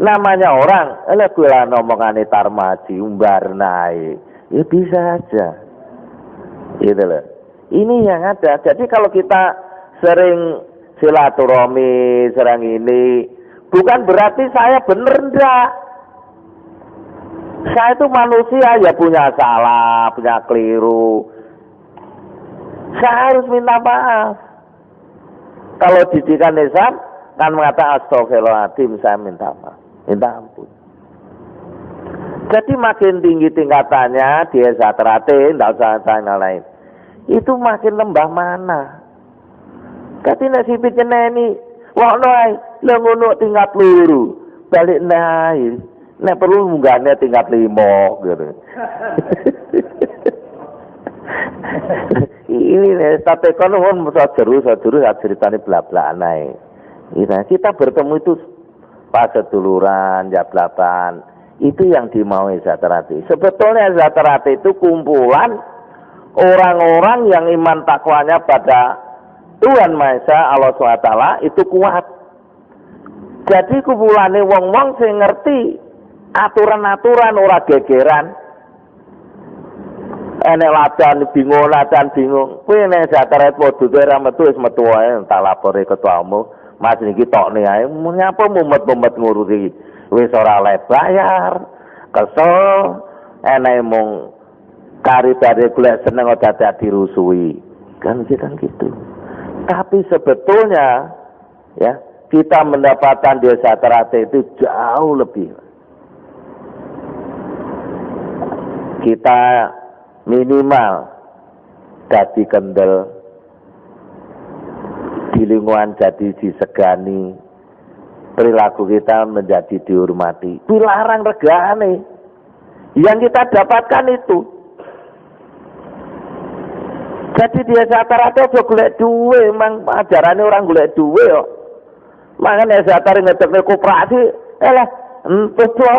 namanya orang, gue lah ngomongane tarmaji, umbar naik, ya bisa aja. Gitu loh. Ini yang ada. Jadi kalau kita sering silaturahmi, sering ini, bukan berarti saya bener enggak. Saya itu manusia ya punya salah, punya keliru. Saya harus minta maaf. Kalau didikan Islam kan mengatakan astagfirullahaladzim, saya minta maaf, minta ampun. Jadi makin tinggi tingkatannya dia satrate, tidak usah tanya lain. Itu makin lembah mana? Jadi nasib jeneni, wah noai, lo ngono tingkat luru, balik naik. Nek perlu munggahnya tingkat 5 gitu. Ini nih, tapi kalau mau jeru ceritanya belak-belak naik. Kita bertemu itu pas seduluran, jablapan. Itu yang dimaui Zatarati. Sebetulnya Zatarati itu kumpulan orang-orang yang iman takwanya pada Tuhan Maha Esa Allah SWT itu kuat. Jadi kumpulannya wong-wong sing ngerti aturan-aturan ora gegeran. Enek ladan bingung. Kuwi nek Zatarati padha ora metu wis metu wae tak lapore ketua umum. Mas niki tokne ae nyapa mumet-mumet ngurusi wis ora oleh bayar. Kesel enek mung kari-kari golek seneng dadak dirusui. Kan gitu. Tapi sebetulnya ya, kita mendapatkan di Zatarati itu jauh lebih. Kita minimal jadi kendel, di lingkungan jadi disegani, perilaku kita menjadi dihormati. Dilarang regane. Yang kita dapatkan itu. Jadi dia Zatarati aja golek duwe, emang ajarane orang golek duwe kok. Makanya Zatarati ngedekne koperasi, entut to.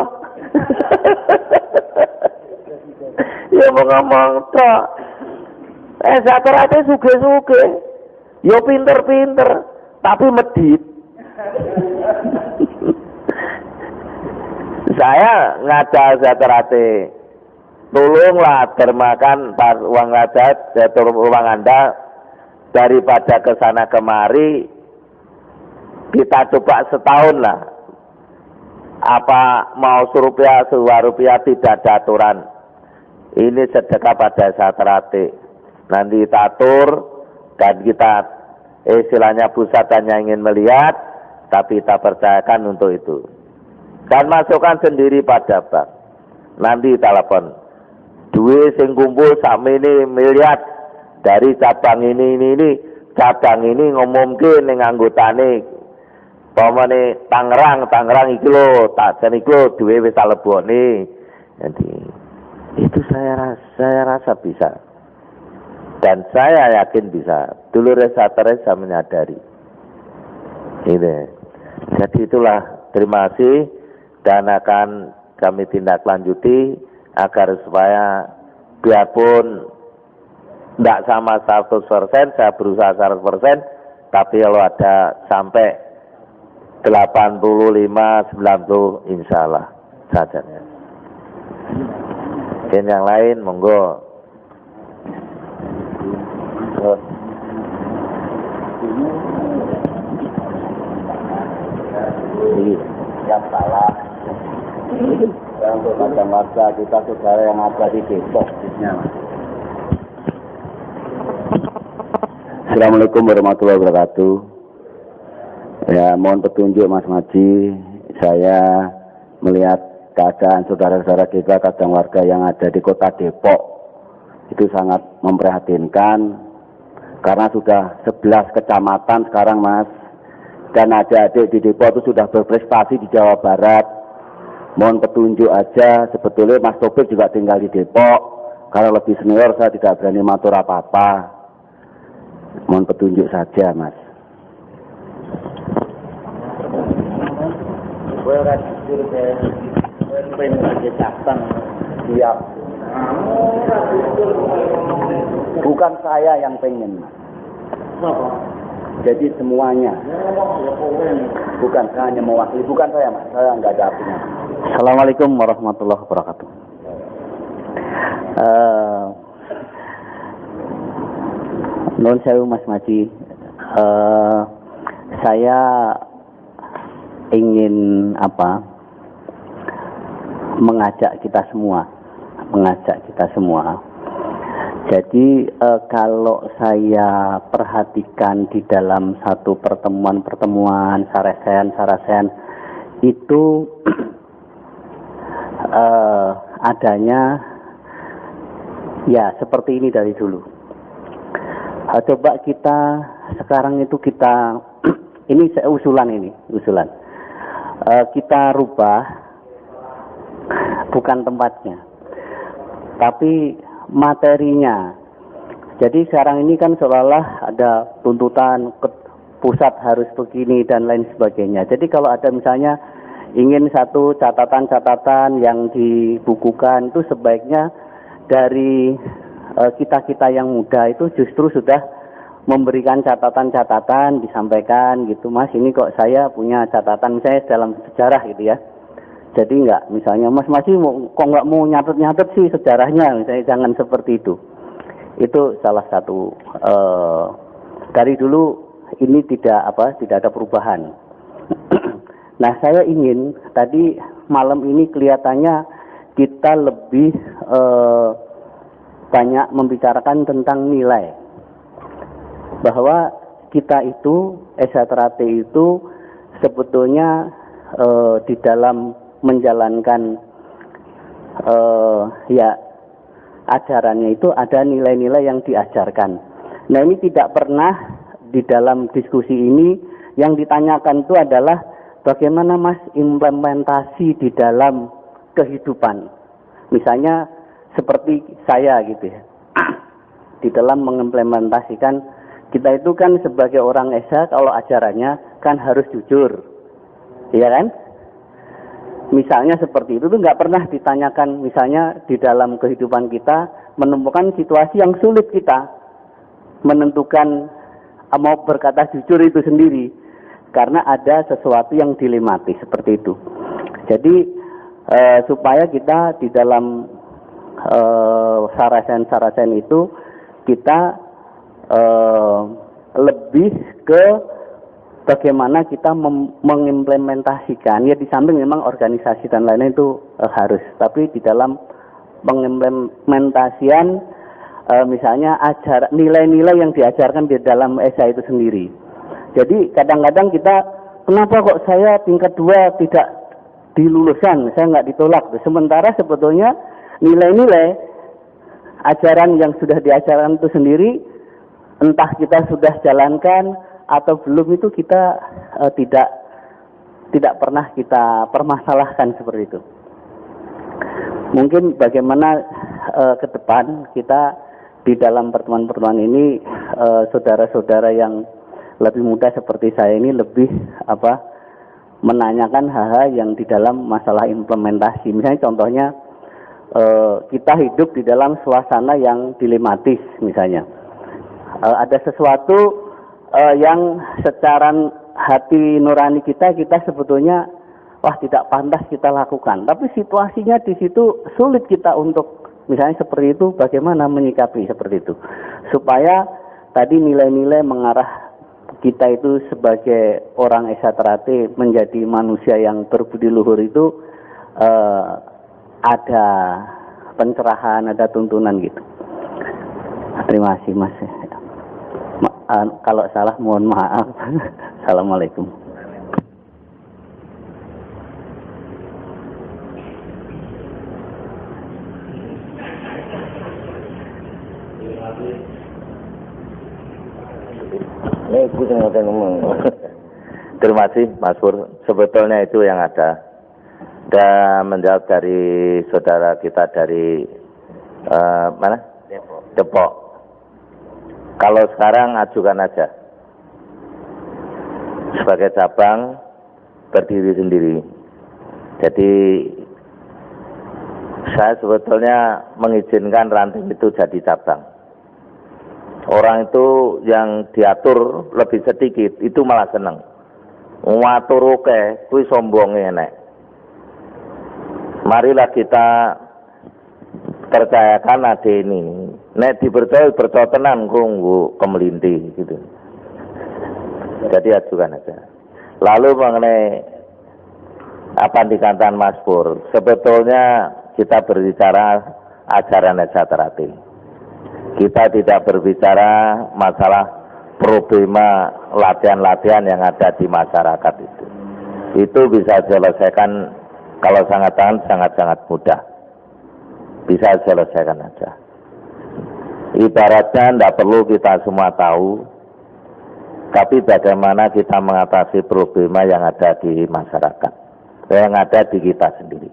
Ya mau ngomong tok. Zatarati suge-suge. Yo pinter-pinter, tapi medit. Saya ngajak Zatarati, tolonglah dermakan uang ngajak, saya turun uang Anda daripada ke sana kemari. Kita coba setahun lah. Apa mau serupiah, 2 rupiah tidak ada aturan. Ini sedekah pada Zatarati. Nanti kita atur dan kita istilahnya pusat hanya ingin melihat, tapi kita percayakan untuk itu. Dan masukkan sendiri pada bank. Nanti telepon. Duit sing kumpul sakmene miliar dari cabang ini. Cabang ini ngumumke ning anggotane. Pamane Tangerang iki lho, tak jan iki lho duwe wis lebokne. Jadi itu saya rasa bisa. Dan saya yakin bisa. Dulu Zatarati saya menyadari. Ini. Jadi itulah, terima kasih. Dan akan kami tindak lanjuti agar supaya biarpun tidak sama 100%, saya berusaha 100%, tapi kalau ada sampai 85-90 insya Allah saja. Dan yang lain monggo. Yang salah yang untuk warga kita saudara yang ada di Depok. Assalamualaikum warahmatullahi wabarakatuh. Ya, mohon petunjuk Mas Maji. Saya melihat keadaan saudara-saudara kita, kadang warga yang ada di kota Depok itu sangat memprihatinkan karena sudah 11 kecamatan sekarang Mas dan adik-adik di Depok itu sudah berprestasi di Jawa Barat. Mohon petunjuk aja, sebetulnya Mas Topik juga tinggal di Depok. Kalau lebih senior saya tidak berani matur apa-apa. Mohon petunjuk saja, Mas. Siap. Bukan saya yang pengen, Mas. Jadi semuanya. Bukan saya hanya mewakili, bukan saya, Mas. Saya nggak ada artinya. Assalamualaikum warahmatullahi wabarakatuh. Nun sewu Mas Maji. Saya ingin mengajak kita semua. Jadi kalau saya perhatikan di dalam satu pertemuan Sarasen itu adanya ya seperti ini dari dulu. Coba kita sekarang itu ini usulan. Kita rubah bukan tempatnya, tapi materinya. Jadi sekarang ini kan seolah-olah ada tuntutan ke pusat harus begini dan lain sebagainya. Jadi kalau ada misalnya ingin satu catatan-catatan yang dibukukan, itu sebaiknya dari kita-kita yang muda itu justru sudah memberikan catatan-catatan, disampaikan gitu, Mas ini kok saya punya catatan misalnya dalam sejarah gitu ya. Jadi enggak, misalnya Mas masih kok enggak mau nyatet sih sejarahnya, misalnya jangan seperti itu. Itu salah satu dari dulu ini tidak ada perubahan. Nah, saya ingin tadi malam ini kelihatannya kita lebih banyak membicarakan tentang nilai. Bahwa kita itu SHTRAT itu sebetulnya di dalam menjalankan ajarannya itu ada nilai-nilai yang diajarkan. Nah, ini tidak pernah di dalam diskusi ini yang ditanyakan itu adalah bagaimana Mas implementasi di dalam kehidupan. Misalnya seperti saya gitu ya. Di dalam mengimplementasikan, kita itu kan sebagai orang SH kalau ajarannya kan harus jujur. Iya kan? Misalnya seperti itu tuh nggak pernah ditanyakan, misalnya di dalam kehidupan kita menemukan situasi yang sulit kita menentukan mau berkata jujur itu sendiri karena ada sesuatu yang dilematis seperti itu. Jadi supaya kita di dalam Sarasen itu kita lebih ke bagaimana kita mengimplementasikan, ya di samping memang organisasi dan lainnya itu harus, tapi di dalam pengimplementasian misalnya nilai-nilai yang diajarkan di dalam ESA itu sendiri. Jadi kadang-kadang kita, kenapa kok saya tingkat 2 tidak diluluskan, saya nggak ditolak. Sementara sebetulnya nilai-nilai ajaran yang sudah diajarkan itu sendiri, entah kita sudah jalankan atau belum, itu kita tidak pernah kita permasalahkan seperti itu. Mungkin bagaimana ke depan kita di dalam pertemuan-pertemuan ini saudara-saudara yang lebih muda seperti saya ini lebih menanyakan hal-hal yang di dalam masalah implementasi. Misalnya contohnya kita hidup di dalam suasana yang dilematis misalnya. Ada sesuatu yang secara hati nurani kita sebetulnya tidak pantas kita lakukan, tapi situasinya di situ sulit kita untuk misalnya seperti itu, bagaimana menyikapi seperti itu supaya tadi nilai-nilai mengarah kita itu sebagai orang SHTRAT menjadi manusia yang berbudi luhur itu ada pencerahan, ada tuntunan gitu. Terima kasih Mas. Kalau salah mohon maaf. Assalamualaikum. Terima kasih Mas Pur. Sebetulnya itu yang ada. Dan menjawab dari saudara kita dari mana? Depok. Kalau sekarang ajukan aja. Sebagai cabang berdiri sendiri. Jadi saya sebetulnya mengizinkan Ranting itu jadi cabang. Orang itu yang diatur lebih sedikit itu malah seneng. Ngatur oke, kuwi sombongnya enek. Marilah kita percayakan ade ini. Nek dipercaya tenan kunggu kemelinti gitu. Jadi ajukan aja. Lalu mengenai apa yang dikatakan Mas Pur, sebetulnya kita berbicara ajaran Esa Terate. Kita tidak berbicara masalah problema latihan-latihan yang ada di masyarakat itu. Itu bisa diselesaikan kalau sangat-sangat mudah. Bisa diselesaikan aja. Ibaratnya tidak perlu kita semua tahu, tapi bagaimana kita mengatasi problema yang ada di masyarakat, yang ada di kita sendiri.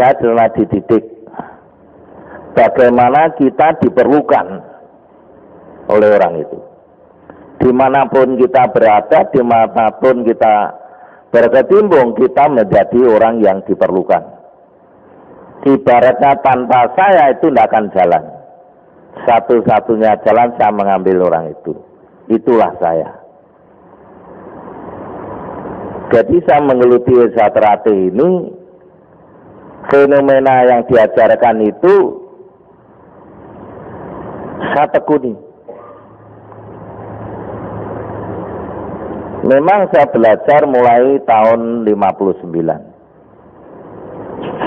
Saya telah dididik bagaimana kita diperlukan oleh orang itu. Dimanapun kita berada, dimanapun kita berkecimpung, kita menjadi orang yang diperlukan. Ibaratnya tanpa saya itu tidak akan jalan. Satu-satunya jalan saya mengambil orang itu. Itulah saya. Jadi saya menggeluti Esa Terate ini, fenomena yang diajarkan itu saya tekuni. Memang saya belajar mulai tahun 59.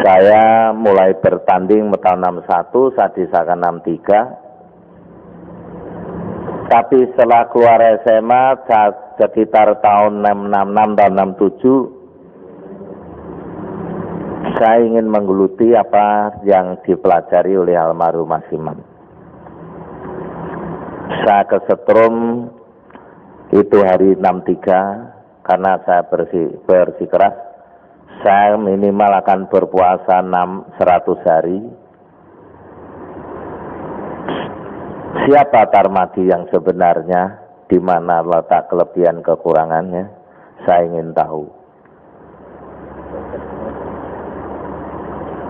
Saya mulai bertanding tahun 61, saya disahkan 63. Tapi setelah keluar SMA, sekitar tahun 66, tahun 67, saya ingin menggeluti apa yang dipelajari oleh almarhum Mas Imam. Saya kesetrum itu hari 63 karena saya bersikeras saya minimal akan berpuasa 100 hari. Siapa Tarmadi yang sebenarnya, di mana letak kelebihan kekurangannya, saya ingin tahu.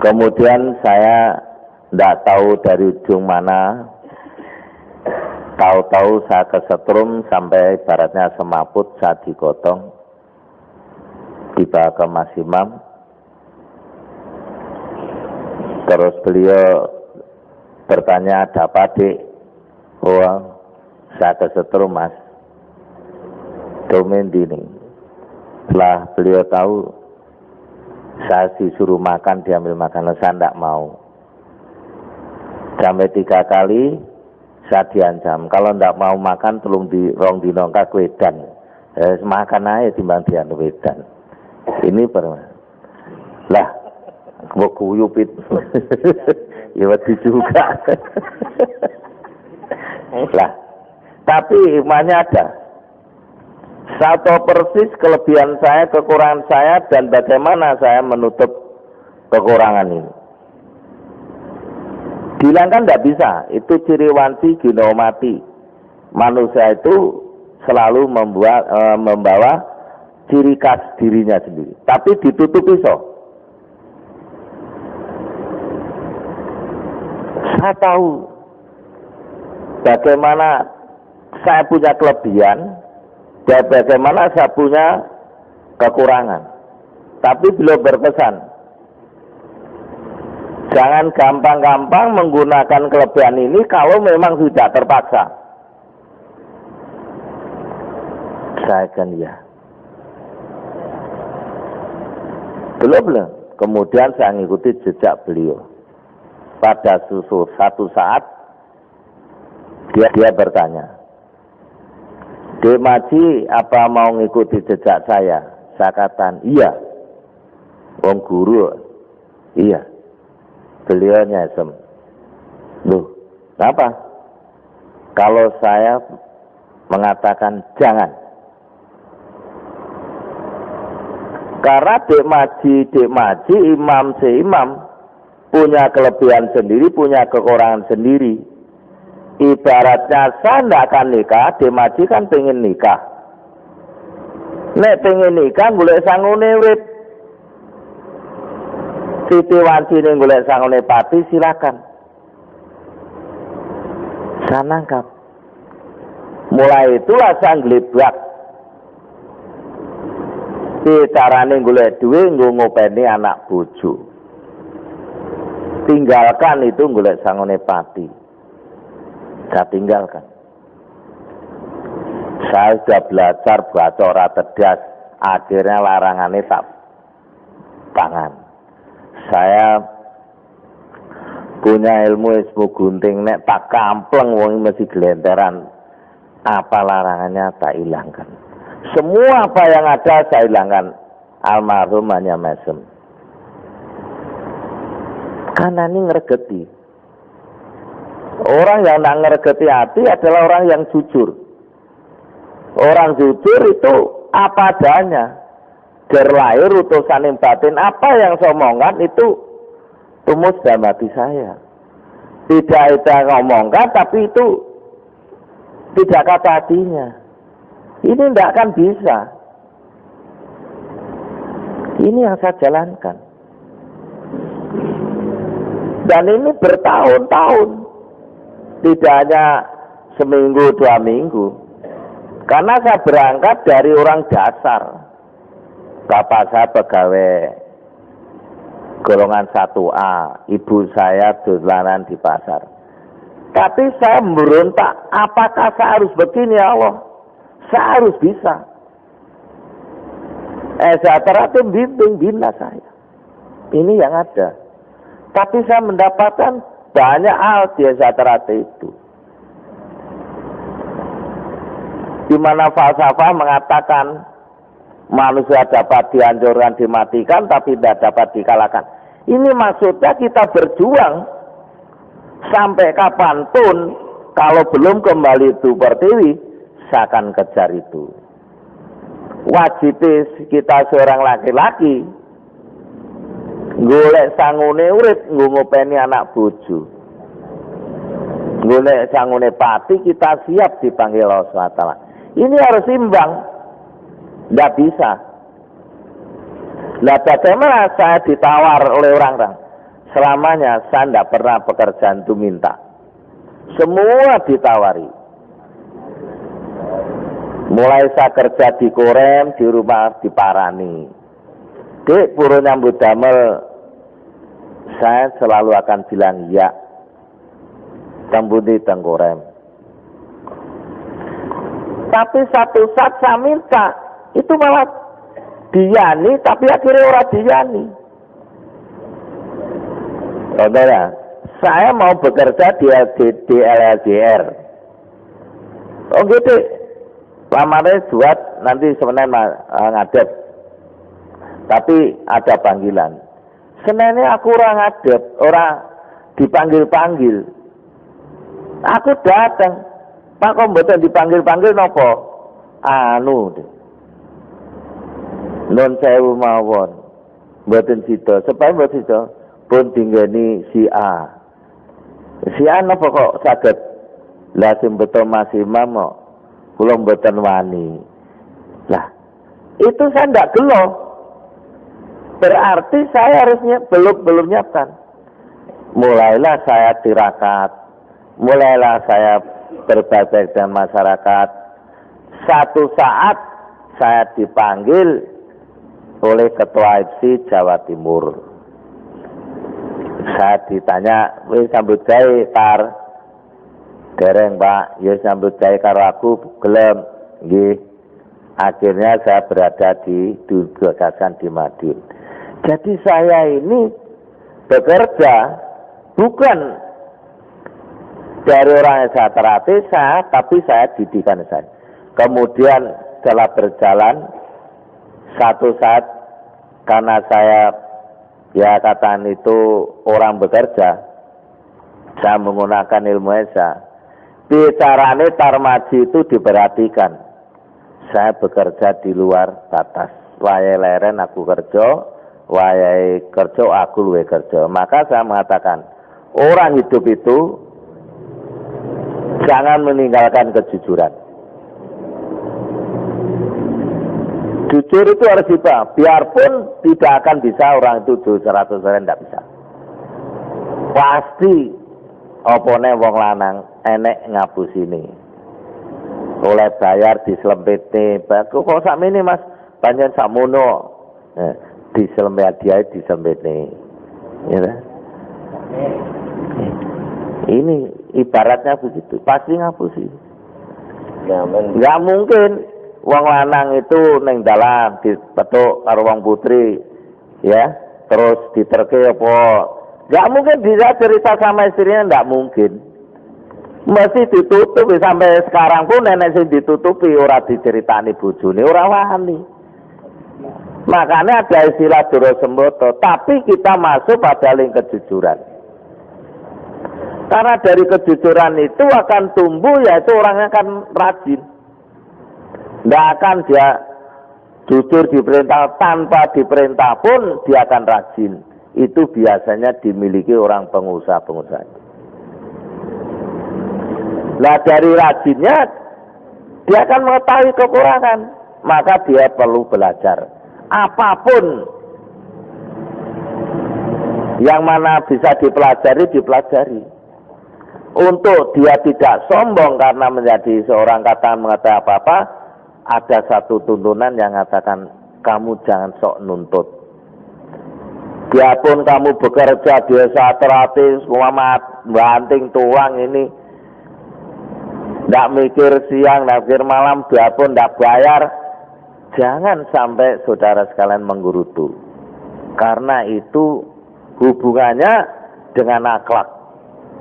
Kemudian saya tidak tahu dari ujung mana, tahu-tahu saya kesetrum sampai ibaratnya semaput, saya digotong, dibawa ke Mas Imam. Terus beliau bertanya, ada apa Dik? Oh, saya kesetrum Mas, domain dini. Setelah beliau tahu saya disuruh makan, diambil makanan, saya tidak mau. Sampai 3 kali saya diancam, kalau tidak mau makan tolong di rong dinongka wedan. Makan aja timbang dian wedan. Ini pernah. Lah, gua kuyupit. Ya wedi juga. Lah, tapi imannya ada. Saya tahu persis kelebihan saya, kekurangan saya, dan bagaimana saya menutup kekurangan ini. Bilang kan tidak bisa, itu ciri wanci gino mati. Manusia itu selalu membawa ciri khas dirinya sendiri, tapi ditutupi so. Saya tahu bagaimana saya punya kelebihan dan bagaimana saya punya kekurangan, tapi belum berpesan. Jangan gampang-gampang menggunakan kelebihan ini kalau memang sudah terpaksa. Saya kan ya. Belum. Kemudian saya mengikuti jejak beliau. Pada suatu saat dia bertanya, Dek Maji, apa mau mengikuti jejak saya? Saya katakan, iya. Wong guru, iya. Beliau nyesem. Loh, kenapa? Kalau saya mengatakan jangan. Karena dek maji, imam seimam punya kelebihan sendiri, punya kekurangan sendiri. Ibaratnya saya tidak akan nikah, dek maji kan pengen nikah. Nek pengen nikah, golek sangune urip. Siti wancine golek sangune pati, silakan. Saya nangkap. Mulai itulah saya ngelibak. Carane golek duwe nggo ngopeni anak bojo. Tinggalkan itu golek sangone pati. Saya tinggalkan. Saya sudah belajar baca ora tedas, akhirnya larangannya tak tangan. Saya punya ilmu gunting, nek tak kampleng wong mesti gelenteran. Apa larangannya tak hilangkan. Semua apa yang ada saya hilangkan. Almarhum hanya mesem. Karena ini ngeregeti. Orang yang tidak ngeregeti hati adalah orang yang jujur. Orang jujur itu apa adanya. Terlahir utusan yang batin. Apa yang saya omongkan itu tumus dalam hati saya. Tidak ngomongkan tapi itu tidak kata hatinya. Ini tidak akan bisa. Ini yang saya jalankan. Dan ini bertahun-tahun. Tidak hanya seminggu, 2 minggu. Karena saya berangkat dari orang dasar. Bapak saya pegawai golongan 1A. Ibu saya dolanan di pasar. Tapi saya memberontak. Apakah saya harus begini ya Allah? Saya harus bisa. Teratim bimbing bina saya. Ini yang ada. Tapi saya mendapatkan banyak hal di teratim itu. Di mana falsafah mengatakan manusia dapat dihancurkan, dimatikan, tapi tidak dapat dikalahkan. Ini maksudnya kita berjuang sampai kapanpun. Kalau belum kembali itu pertiwi, saya akan kejar itu. Wajib kita seorang laki-laki golek sangune urip ngopeni anak bojo. Golek sangune pati kita siap dipanggil Allah SWT. Ini harus imbang. Tidak bisa. Nah, bagaimana saya ditawar oleh orang-orang? Selamanya saya tidak pernah pekerjaan itu minta. Semua ditawari. Mulai saya kerja di Korem, di rumah diparani. Dek, puro nyambut damel, saya selalu akan bilang ya. Tembuti tengkorem. Tapi satu saat saya minta, itu malah diyani, tapi akhirnya orang diyani. Contohnya, saya mau bekerja di LLDR. Oh gitu, lamarnya buat nanti sebenarnya ngadep. Tapi ada panggilan. Sebenarnya aku orang ngadep, orang dipanggil-panggil. Aku datang. Pak kok mboten dipanggil-panggil nopo? Anu. Non sewu mawon. Mboten sida, supaya mboten sida pun tinggani si A. Si A napa kok saged? Lah sing beto Mas Imam kok kula mboten wani. Lah, itu saya ndak gelo. Berarti saya harusnya belum nyiapkan. Mulailah saya tirakat. Mulailah saya berbaik dengan masyarakat. Satu saat saya dipanggil oleh Ketua IPSI Jawa Timur. Saya ditanya, wis sambut gawe Tar. Dereng Pak, ya sambut gawe karo aku gelem. Nggih. Akhirnya saya berada di Gagasan di Madiun. Jadi saya ini bekerja bukan dari orang yang saya terlatih, tapi saya didikan saya. Kemudian setelah berjalan satu saat, karena saya ya katakan itu orang bekerja, saya menggunakan ilmu esa. bicarane Tarmaji itu diperhatikan. Saya bekerja di luar batas. Wayahe leren aku kerja, wayahe kerja aku luwe kerja. Maka saya mengatakan, orang hidup itu jangan meninggalkan kejujuran. Jujur itu harus dibawa, biarpun tidak akan bisa orang itu 100% tidak bisa. Pasti opone wong lanang enek ngabusine. Oleh bayar diselempitne, kok sakmene Mas, panjen sakmono. Diselempit dia diselempitne. Ya. Ini ibaratnya begitu, pasti ngapusi. Enggak mungkin wong lanang itu ning dalan dipetuk karo wong putri, ya, terus diterke apa. Enggak mungkin bisa cerita sama istrinya, enggak mungkin. Mesti ditutupi, sampai sekarang pun nenek sing ditutupi ora diceritani bojone, ora wani. Makanya ada istilah Doro Semboto, tapi kita masuk pada link kejujuran. Karena dari kejujuran itu akan tumbuh, yaitu orang akan rajin. Tidak akan dia jujur diperintah, tanpa diperintah pun dia akan rajin. Itu biasanya dimiliki orang pengusaha-pengusaha. Nah dari rajinnya dia akan mengetahui kekurangan, maka dia perlu belajar. Apapun yang mana bisa dipelajari, dipelajari. Untuk dia tidak sombong karena menjadi seorang katakan mengetahui apa-apa, ada satu tuntunan yang mengatakan kamu jangan sok nuntut. Biarpun kamu bekerja biasa teratis, Muhammad banting tuang ini, tidak mikir siang, tidak mikir malam, biarpun tidak bayar, jangan sampai saudara sekalian menggerutu. Karena itu hubungannya dengan akhlak.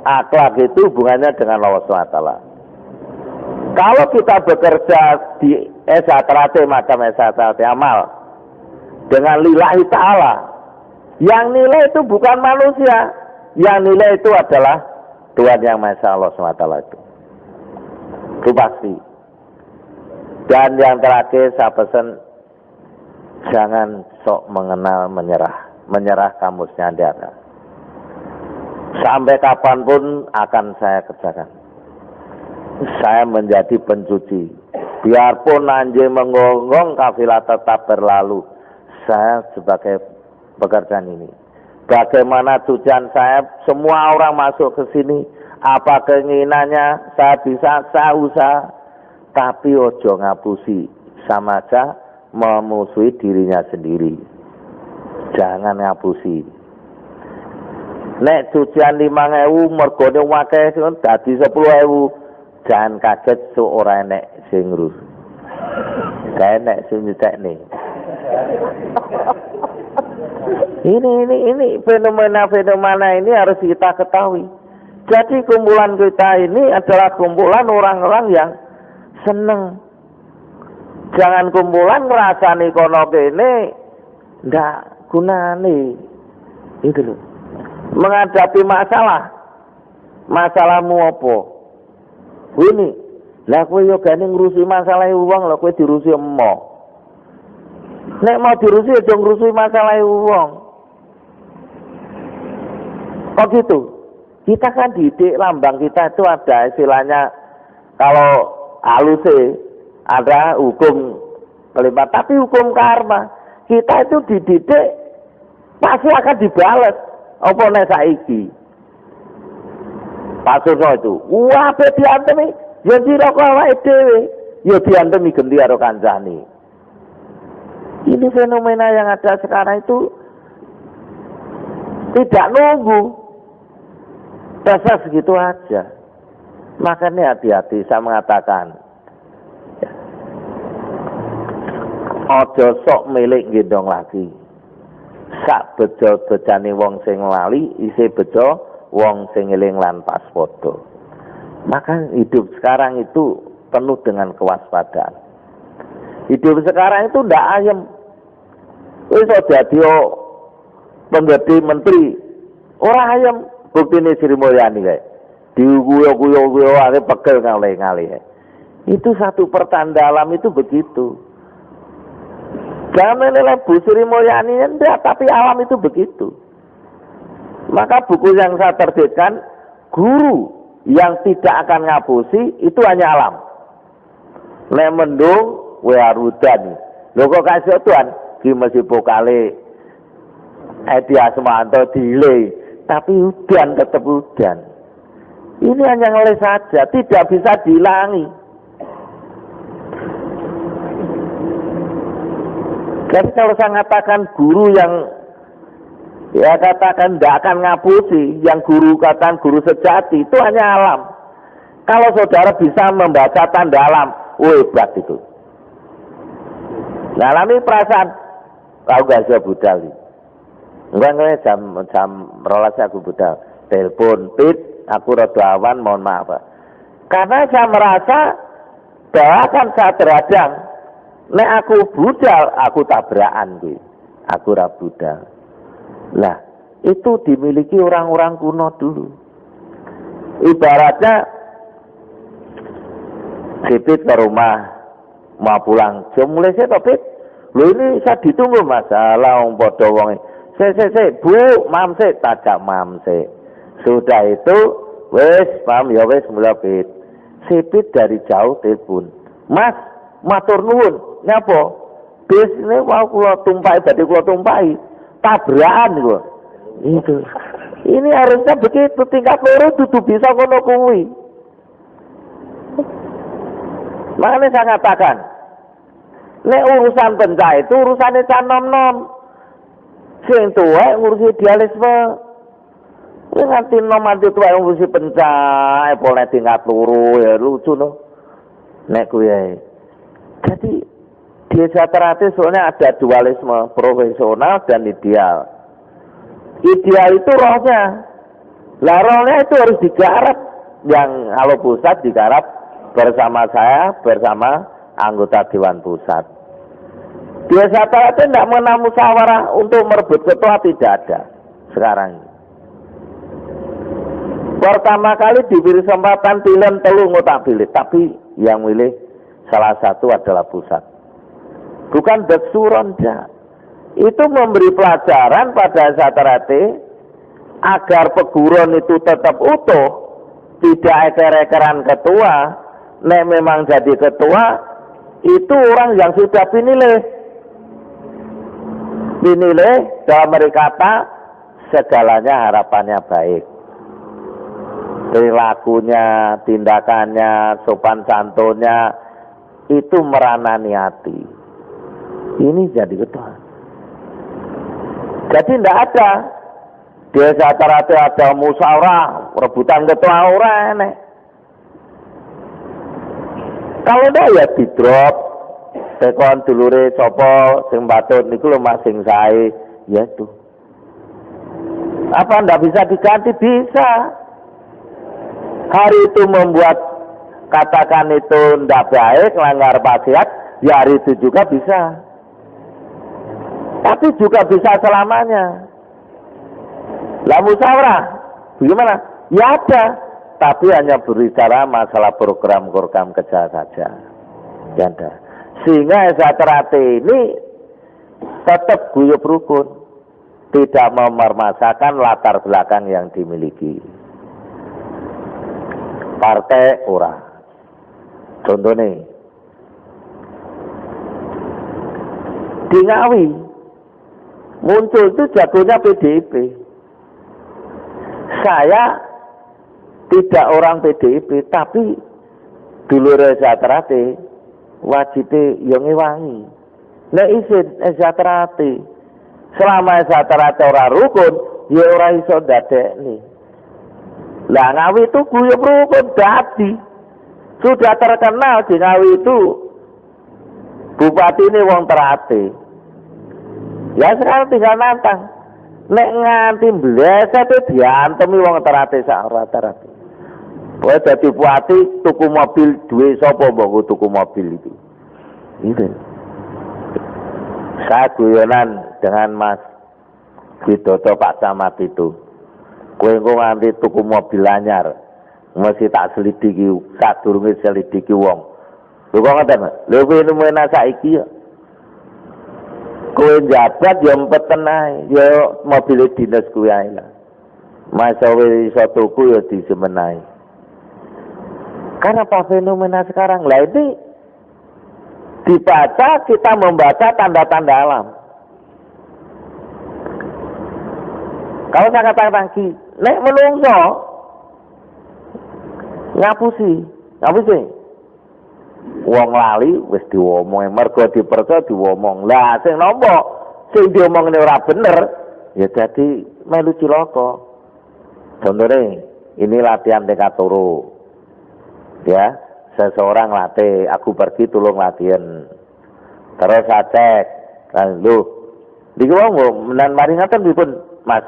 Akhlak itu hubungannya dengan Allah SWT. Kalau kita bekerja di esatrate macam esatrate amal dengan lillahi ta'ala, yang nilai itu bukan manusia, yang nilai itu adalah Tuhan Yang Maha Esa, Allah SWT itu. Itu pasti. Dan yang terakhir saya pesan, jangan sok mengenal menyerah. Menyerah kamusnya ada. Sampai kapanpun akan saya kerjakan. Saya menjadi pencuci. Biarpun anjing menggonggong, kafilah tetap berlalu. Saya sebagai pekerjaan ini. Bagaimana tujuan saya, semua orang masuk ke sini. Apa keinginannya, saya bisa, saya usaha. Tapi ojo ngapusi. Sama aja memusuhi dirinya sendiri. Jangan ngapusi. Nek cucian 5.000 mergone wakeh dadi 10.000. Jangan kaget seorang nek sing ngurus. Kae nek sing nyetekne. Ini fenomena ini harus kita ketahui. Jadi kumpulan kita ini adalah kumpulan orang-orang yang seneng. Jangan kumpulan ngrasani kono kene ndak gunane. Itu loh. Menghadapi masalahmu apa? Ini, lah kowe yo gane ngurusi masalah wong, lah kowe dirusi emo. Nek mau dirusi aja ngurusi masalah wong. Kok gitu? Kita kan didik, lambang kita itu ada istilahnya, kalau haluse ada hukum kelipat, tapi hukum karma. Kita itu dididik pasti akan dibalas. Apa nek saiki? Pak Surno itu, wah be diantemi, ya diroko awake dhewe, ya diantemi genti karo kancane. Ini fenomena yang ada sekarang itu tidak nunggu. Dasar segitu aja. Makanya hati-hati, saya mengatakan, ojo sok milik gendong lagi. Sak bejo-bejane wong sing lali, isih bejo wong sing eling lan pas padha. Maka hidup sekarang itu penuh dengan kewaspadaan. Hidup sekarang itu ndak ayem. Wis dadi penggede menteri, ora ayem. Buktine Sri Mulyani kae. Diguyo-guyo ane pegel ngalih-ngalih. Itu satu pertanda alam itu begitu. Jangan menilai Bu Sri Mulyani enggak, tapi alam itu begitu. Maka buku yang saya terbitkan, guru yang tidak akan ngapusi itu hanya alam. Nek mendung wearudan. Lho kok kasih Tuhan ki mesti pokale Edi Asmanto delay, tapi udan tetap udan. Ini hanya ngeles saja, tidak bisa dihilangi. Jadi kalau saya katakan guru yang ya katakan tidak akan ngapusi, yang guru katakan guru sejati, itu hanya alam. Kalau saudara bisa membaca tanda alam, hebat itu. Nah, ini perasaan, aku gak bisa budal. Enggak jam rolas aku budal. Telepon, pit, aku rada awan, mohon maaf Pak. Karena saya merasa bahwa kan saya teradang. Nek aku budal, aku tabrakan kuwi. Aku ra budal. Lah, itu dimiliki orang-orang kuno dulu. Ibaratnya Sipit ke rumah mau pulang, jam mulai saya topit. Loh ini saya ditunggu masalah wong padha wong. Saya, Bu, mamse tajak mamse. Sudah itu, wes paham ya wes mulai pit. Sipit dari jauh telepon. Mas, matur nuwun, nyapa? Bis ini mau kula tumpahi, badhe kula tumpahi. Tabrakan kok. Itu. Ini harusnya begitu, tingkat loro dudu bisa kono kuwi. Makanya saya katakan, nek urusan pencah itu urusannya canom-nom. Sing tuwa ngurusi idealisme. Nek nganti nom anti tuwa ngurusi pencah, boleh tingkat loro ya lucu no. Nek kuwi ae. Jadi di Satrate soalnya ada dualisme profesional dan ideal. Ideal itu rohnya. Lah rohnya itu harus digarap. Yang kalau pusat digarap bersama saya, bersama anggota Dewan Pusat. Di Satrate tidak mengenal musyawarah untuk merebut ketua, tidak ada sekarang. Pertama kali diberi kesempatan pilihan telu ngotak pilih, tapi yang milih salah satu adalah pusat. Bukan Deksuron, itu memberi pelajaran pada Satrate agar peguron itu tetap utuh, tidak eker-ekeran ketua. Nek memang jadi ketua, itu orang yang sudah dinilai dalam berkata segalanya harapannya baik. Perilakunya, tindakannya, sopan santunnya itu meranani hati. Ini jadi ketua. Jadi tidak ada di Satrate ada musyawarah rebutan ketua ora enek. Kalau ndak ya di drop tekon dulure sapa sing patut niku lho Mas sing sae ya itu. Apa ndak bisa diganti? Bisa. Hari itu membuat katakan itu ndak baik, melanggar wasiat, ya hari itu juga bisa. Tapi juga bisa selamanya. Lah musyawarah bagaimana? Ya ada. Tapi hanya berbicara masalah program-program kerja saja. Ya ada. Sehingga Satrate ini tetap guyub rukun. Tidak memermasakan latar belakang yang dimiliki. Partai ora. Contohnya di Ngawi muncul itu jagonya PDIP. Saya tidak orang PDIP, tapi dulure Satrate wajibe yo ngewangi. Nek isin Satrate, selama Satrate ora rukun, ya ora iso ndadekne. Lah Ngawi itu guyub rukun dadi. Sudah terkenal di Ngawi itu bupati ini wong Trate. Ya sekarang tinggal nantang. Nek nganti bleset itu diantemi wong Trate sak rata-rata. Kowe dadi bupati tuku mobil duwe sapa mbok tuku mobil itu. Itu. Saya guyonan dengan Mas Widodo Pak Camat itu. Kowe engko nganti tuku mobil anyar. Mesti tak selidiki, sadurunge selidiki wong. Lho kok ngoten, lho fenomena saiki ya. Kowe jabat ya empeten ae, ya mobil dinas kuwi ae lah. Masa wis iso tuku ya disemenahi. Karena apa fenomena sekarang? Lah ini dibaca, kita membaca tanda-tanda alam. Kalau saya katakan lagi, nek menungso ngapusi. Wong lali wis diomong, mergo dipercaya diomong. Lah sing nompo sing diomongne ora bener, ya jadi melu cilaka. Contohnya, ini latihan tingkat turu. Ya, seseorang latih, aku pergi tolong latihan. Terus saya cek, lho, iki wong menan mari ngaten pripun, Mas?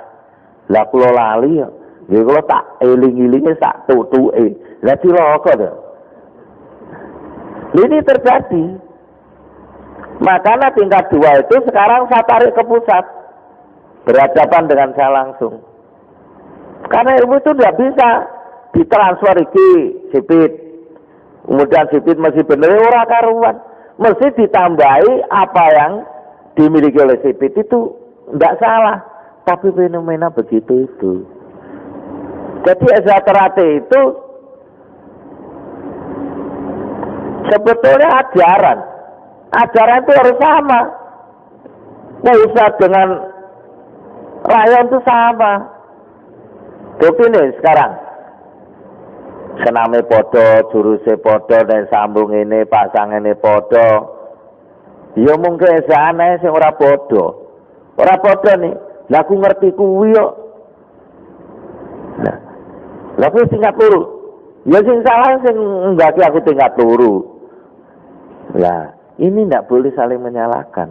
Lah kula lali ya. Ya kula tak eling-elinge sak tutuke. Lah cilaka to. Ini terjadi. Makanya tingkat 2 itu sekarang saya tarik ke pusat. Berhadapan dengan saya langsung. Karena ilmu itu tidak bisa ditransfer iki sipit. Kemudian sipit masih bener ora karuan. Mesti ditambahi apa yang dimiliki oleh sipit itu tidak salah. Tapi fenomena begitu itu. Jadi esaterate itu sebetulnya ajaran. Ajaran itu harus sama. Pusat dengan rayon itu sama. Tapi nih sekarang sename podo, juruse podo, dan sambung ini, pasang ini podo. Ya mungkin sana sing ora podo. Ora podo nih. Lah aku ngerti kuwi yo. Nah, lah kuwi tingkat turu. Ya sing salah sing nggak aku tingkat turu. Lah, ini tidak boleh saling menyalahkan.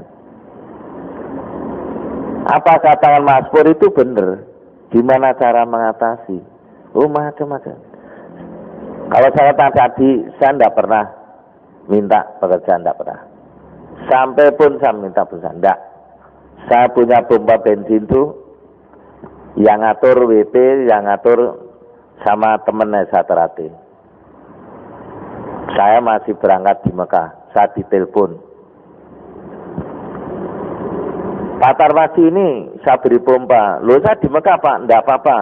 Apa katakan Mas Pur itu benar? Gimana cara mengatasi? Oh macam-macam. Kalau saya katakan tadi, saya tidak pernah minta pekerjaan, tidak pernah. Sampai pun saya minta pekerjaan, tidak. Saya punya pompa bensin itu, yang ngatur WP, yang ngatur sama temen saya terhati. Saya masih berangkat di Mekah, saya ditelepon. Pak Tarwasi ini saya beri pompa. Loh saya di Mekah Pak, enggak apa-apa.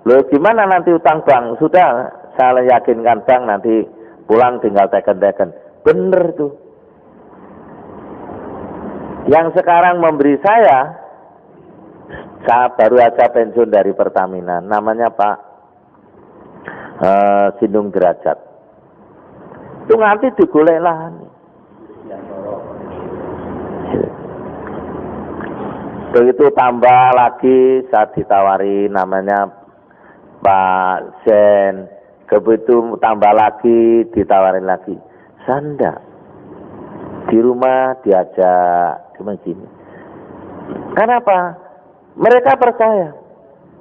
Loh gimana nanti utang bank? Sudah, saya yakinkan bank nanti pulang tinggal teken-teken. Bener tuh. Yang sekarang memberi saya baru aja pensiun dari Pertamina. Namanya Pak Sindung Derajat. Itu nanti digolek lahan. Begitu tambah lagi saya ditawari namanya Pak Sen. Begitu tambah lagi ditawarin lagi. Sanda di rumah diajak gini. Kenapa? Mereka percaya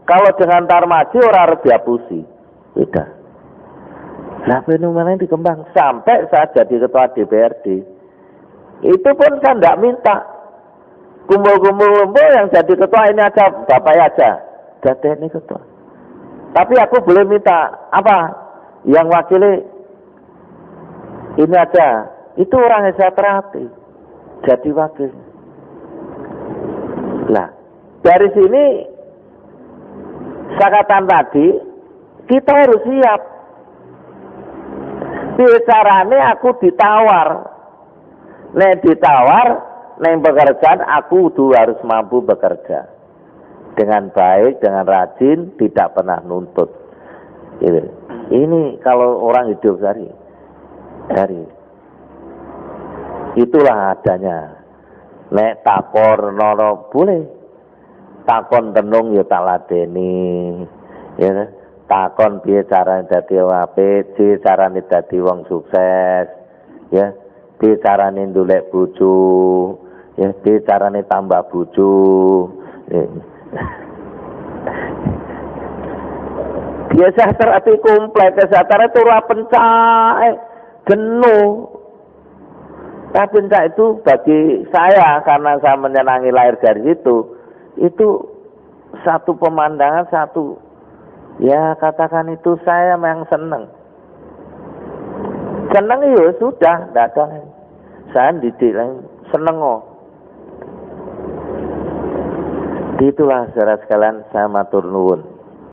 kalau dengan Tarmaji orang harus dihapusi. Tidak. Nah fenomena ini dikembang sampai saya jadi ketua DPRD. Itu pun saya tidak minta. Kumpul-kumpul yang jadi ketua ini aja, bapak aja. Jadi ini ketua. Tapi aku boleh minta apa? Yang wakili ini aja. Itu orang yang saya terhati. Jadi wakil. Nah, dari sini saya katakan tadi, kita harus siap. Bicaranya aku ditawar. Nek ditawar, nek pekerjaan aku harus mampu bekerja. Dengan baik, dengan rajin, tidak pernah nuntut. Ini kalau orang hidup dari itulah adanya. Nek takor nono boleh, takon tenung ya tak ladeni, ya takon piye carane dadi apik, piye carane dadi wong sukses, ya piye carane ndolek bojo, ya piye carane tambah bojo. Biasa terapi kompleks, kesehatan itu ora pencak, jenuh. Tapi itu bagi saya, karena saya menyenangi lahir dari situ, itu satu pemandangan, satu Ya katakan itu saya memang seneng. Seneng ya sudah, tidak ada. Saya didik seneng kok. Itulah saudara sekalian, saya matur nuwun.